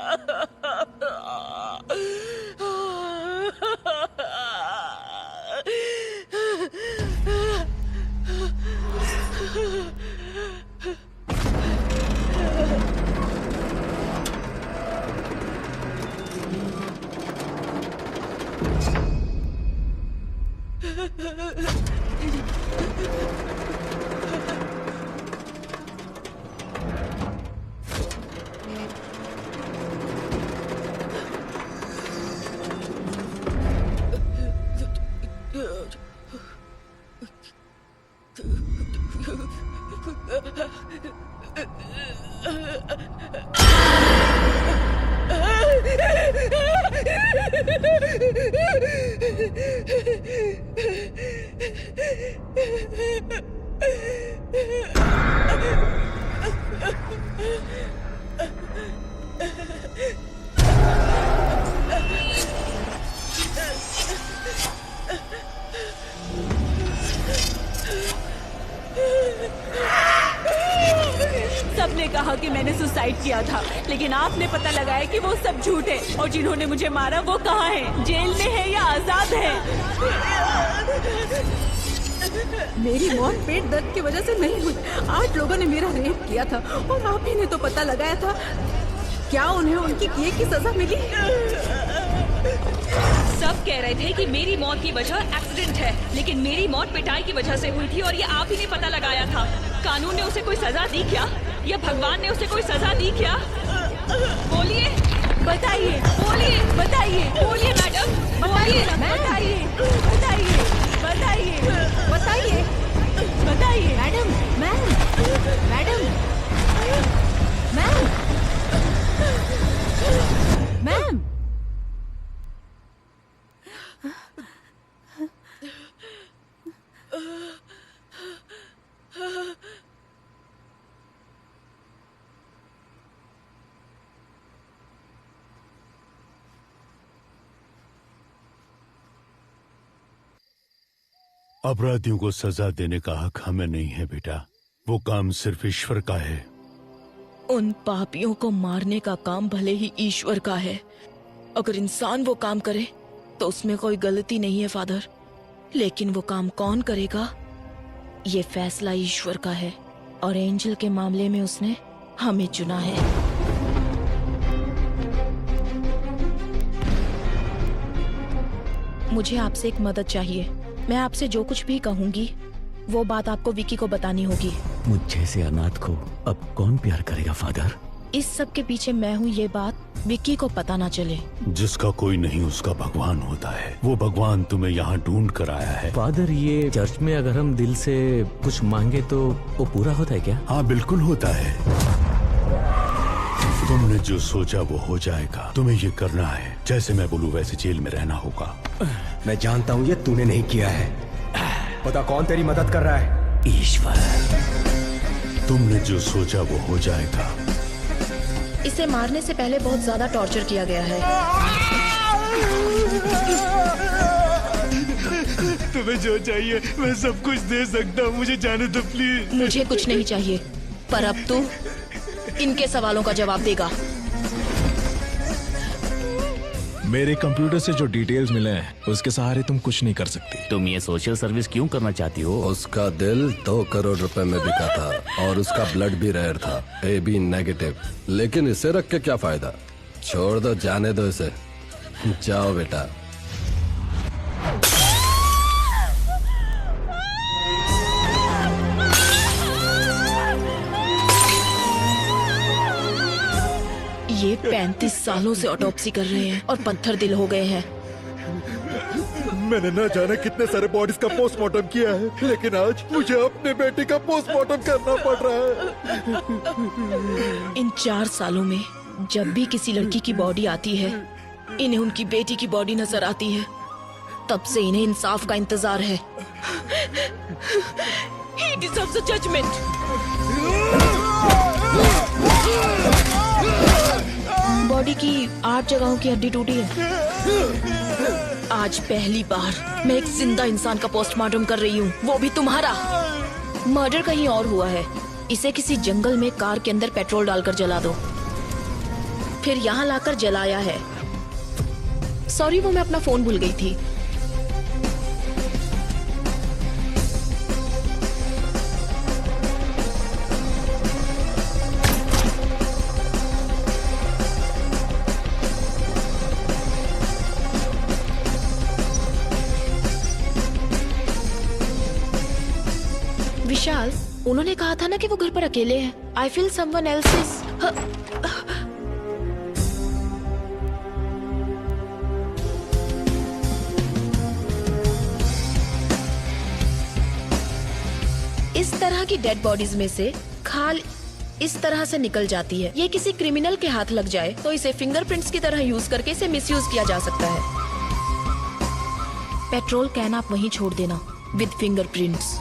सबने कहा कि मैंने सुसाइड किया था, लेकिन आपने पता लगाया कि वो सब झूठ है। और जिन्होंने मुझे मारा वो कहाँ हैं? जेल में है या आजाद है? मेरी मौत पेट दर्द की वजह से नहीं हुई। 8 लोगों ने मेरा रेप किया था और आप ही ने तो पता लगाया था। क्या उन्हें उनकी किए की सजा मिली? सब कह रहे थे कि मेरी मौत की वजह एक्सीडेंट है, लेकिन मेरी मौत पिटाई की वजह से हुई थी और ये आप ही ने पता लगाया था। कानून ने उसे कोई सजा दी क्या, या भगवान ने उसे कोई सजा दी क्या? बोलिए, बताइए, बोलिए, बताइए, बोलिए मैडम, बोलिए, बताइए, बताइए, बताइए, बताइए, बताइए। Madam, ma'am, madam, ma'am, ma'am. अपराधियों को सजा देने का हक हमें नहीं है बेटा, वो काम सिर्फ ईश्वर का है। उन पापियों को मारने का काम भले ही ईश्वर का है। अगर इंसान वो काम करे तो उसमें कोई गलती नहीं है फादर, लेकिन वो काम कौन करेगा ये फैसला ईश्वर का है, और एंजल के मामले में उसने हमें चुना है। मुझे आपसे एक मदद चाहिए। मैं आपसे जो कुछ भी कहूंगी वो बात आपको विकी को बतानी होगी। मुझ जैसे अनाथ को अब कौन प्यार करेगा फादर? इस सब के पीछे मैं हूँ, ये बात विक्की को पता ना चले। जिसका कोई नहीं उसका भगवान होता है। वो भगवान तुम्हें यहाँ ढूंढ कर आया है। फादर, ये चर्च में अगर हम दिल से कुछ मांगे तो वो पूरा होता है क्या? हाँ बिल्कुल होता है। तुमने जो सोचा वो हो जाएगा। तुम्हें ये करना है, जैसे मैं बोलूँ वैसे जेल में रहना होगा। मैं जानता हूँ ये तूने नहीं किया है। पता कौन तेरी मदद कर रहा है? ईश्वर। तुमने जो सोचा वो हो जाएगा। इसे मारने से पहले बहुत ज्यादा टॉर्चर किया गया है। तुम्हें जो चाहिए मैं सब कुछ दे सकता हूँ, मुझे जाने दो प्लीज। मुझे कुछ नहीं चाहिए, पर अब तू इनके सवालों का जवाब देगा। मेरे कंप्यूटर से जो डिटेल्स मिले हैं उसके सहारे तुम कुछ नहीं कर सकती। तुम ये सोशल सर्विस क्यों करना चाहती हो? उसका दिल 2 करोड़ रुपए में बिका था और उसका ब्लड भी रेयर था, AB नेगेटिव। लेकिन इसे रख के क्या फायदा? छोड़ दो, जाने दो इसे। जाओ बेटा। ये 35 सालों से ऑटोप्सी कर रहे हैं और पत्थर दिल हो गए हैं। मैंने ना जाने कितने सारे बॉडीज का पोस्टमार्टम किया है, लेकिन आज मुझे अपने बेटे का पोस्टमार्टम करना पड़ रहा है। इन 4 सालों में जब भी किसी लड़की की बॉडी आती है, इन्हें उनकी बेटी की बॉडी नजर आती है। तब से इन्हें इंसाफ का इंतजार है। He deserves a judgment. Body की 8 जगहों की हड्डी टूटी है। आज पहली बार मैं एक जिंदा इंसान का पोस्टमार्टम कर रही हूँ, वो भी तुम्हारा। मर्डर कहीं और हुआ है। इसे किसी जंगल में कार के अंदर पेट्रोल डालकर जला दो, फिर यहाँ लाकर जलाया है। सॉरी, वो मैं अपना फोन भूल गई थी। विशाल, उन्होंने कहा था ना कि वो घर पर अकेले हैं। I feel someone else is. इस तरह की डेड बॉडीज में से खाल इस तरह से निकल जाती है। ये किसी क्रिमिनल के हाथ लग जाए तो इसे फिंगरप्रिंट्स की तरह यूज करके इसे मिसयूज किया जा सकता है। पेट्रोल कैन आप वहीं छोड़ देना विद फिंगरप्रिंट्स।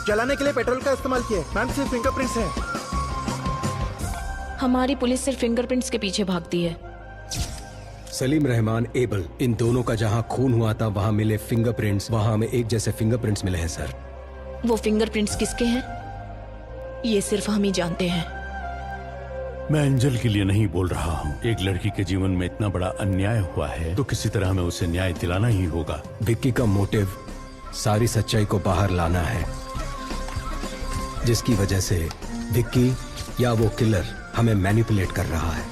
जलाने के लिए पेट्रोल का इस्तेमाल किया है मैम, सिर्फ फिंगरप्रिंट्स हैं। हमारी पुलिस सिर्फ फिंगरप्रिंट्स के पीछे भागती है। सलीम रहमान एबल, इन दोनों का जहां खून हुआ था वहां मिले फिंगरप्रिंट्स, वहां हमें एक जैसे फिंगरप्रिंट्स मिले हैं सर। वो फिंगरप्रिंट्स किसके हैं ये सिर्फ हम ही जानते हैं। मैं एंजल के लिए नहीं बोल रहा हूँ। एक लड़की के जीवन में इतना बड़ा अन्याय हुआ है तो किसी तरह हमें उसे न्याय दिलाना ही होगा। विक्की का मोटिव सारी सच्चाई को बाहर लाना है, जिसकी वजह से विक्की या वो किलर हमें मैनिपुलेट कर रहा है।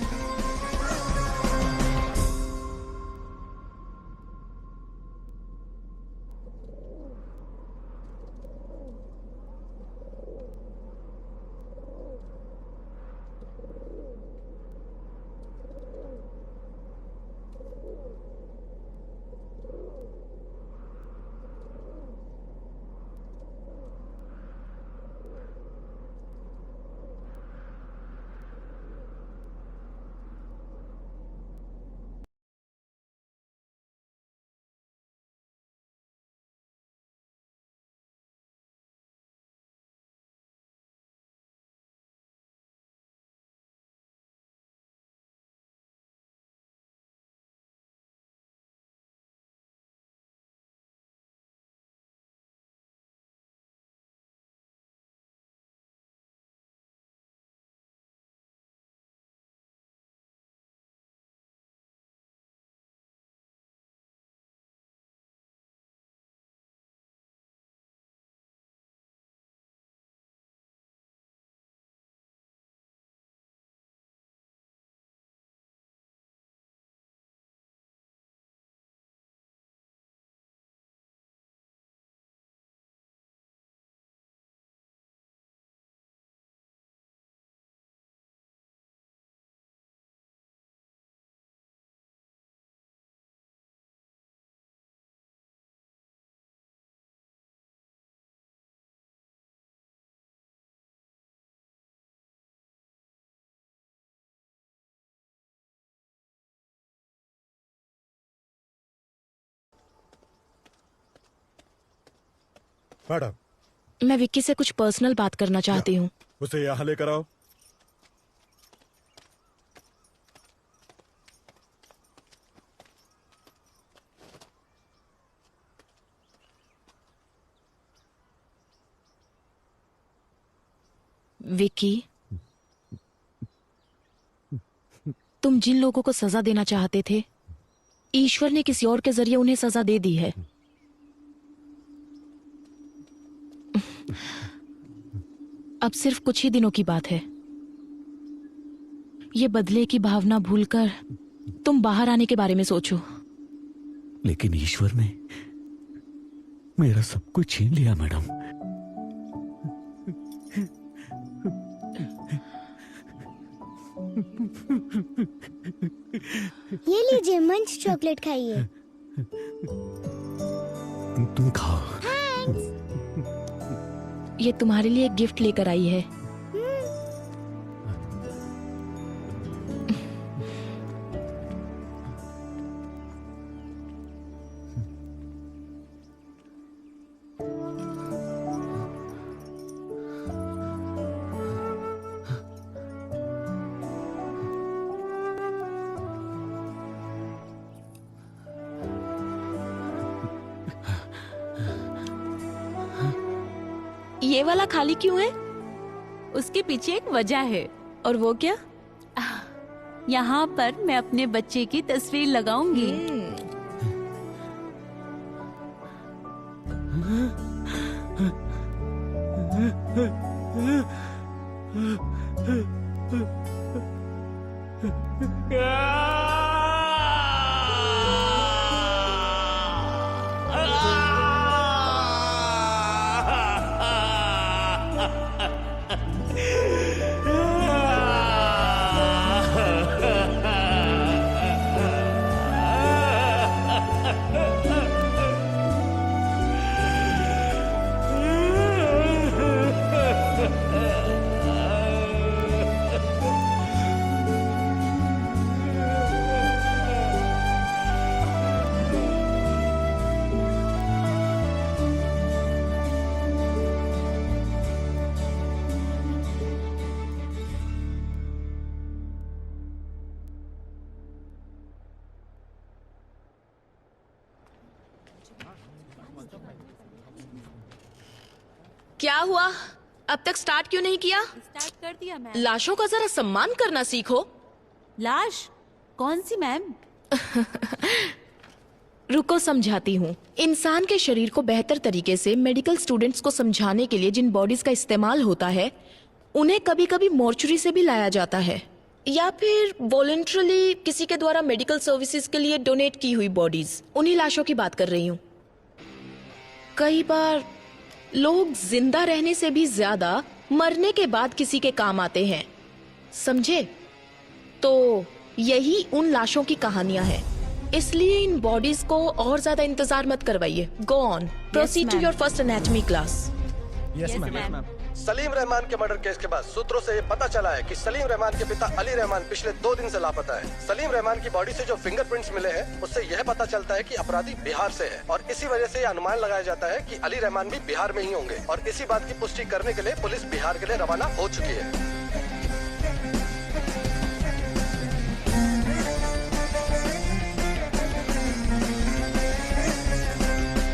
मैडम, मैं विक्की से कुछ पर्सनल बात करना चाहती हूँ। उसे यहाँ लेकर आओ। विक्की, तुम जिन लोगों को सजा देना चाहते थे, ईश्वर ने किसी और के जरिए उन्हें सजा दे दी है। अब सिर्फ कुछ ही दिनों की बात है। ये बदले की भावना भूलकर तुम बाहर आने के बारे में सोचो। लेकिन ईश्वर ने मेरा सब कुछ छीन लिया मैडम। ये लीजिए, मंच चॉकलेट खाइए। तुम खाओ। ये तुम्हारे लिए एक गिफ्ट लेकर आई है। ये वाला खाली क्यों है? उसके पीछे एक वजह है। और वो क्या? यहाँ पर मैं अपने बच्चे की तस्वीर लगाऊंगी। क्या हुआ? अब तक स्टार्ट क्यों नहीं किया? स्टार्ट कर दिया मैम। लाशों का जरा सम्मान करना सीखो। लाश? कौन सी मैम? रुको समझाती हूँ। इंसान के शरीर को बेहतर तरीके से मेडिकल स्टूडेंट्स को समझाने के लिए जिन बॉडीज का इस्तेमाल होता है, उन्हें कभी कभी मॉर्चुरी से भी लाया जाता है, या फिर वॉलंटरली किसी के द्वारा मेडिकल सर्विसेज के लिए डोनेट की हुई बॉडीज। उन्हीं लाशों की बात कर रही हूँ। कई बार लोग जिंदा रहने से भी ज्यादा मरने के बाद किसी के काम आते हैं, समझे? तो यही उन लाशों की कहानियां हैं। इसलिए इन बॉडीज को और ज्यादा इंतजार मत करवाइए। Go on, proceed to your first anatomy class. Yes ma'am. Salim Rahman के मर्डर केस के बाद सूत्रों से ये पता चला है कि सलीम रहमान के पिता अली रहमान पिछले 2 दिन से लापता है। सलीम रहमान की बॉडी से जो फिंगरप्रिंट्स मिले हैं, उससे यह पता चलता है कि अपराधी बिहार से है, और इसी वजह से यह अनुमान लगाया जाता है कि अली रहमान भी बिहार में ही होंगे। और इसी बात की पुष्टि करने के लिए पुलिस बिहार के लिए रवाना हो चुकी है।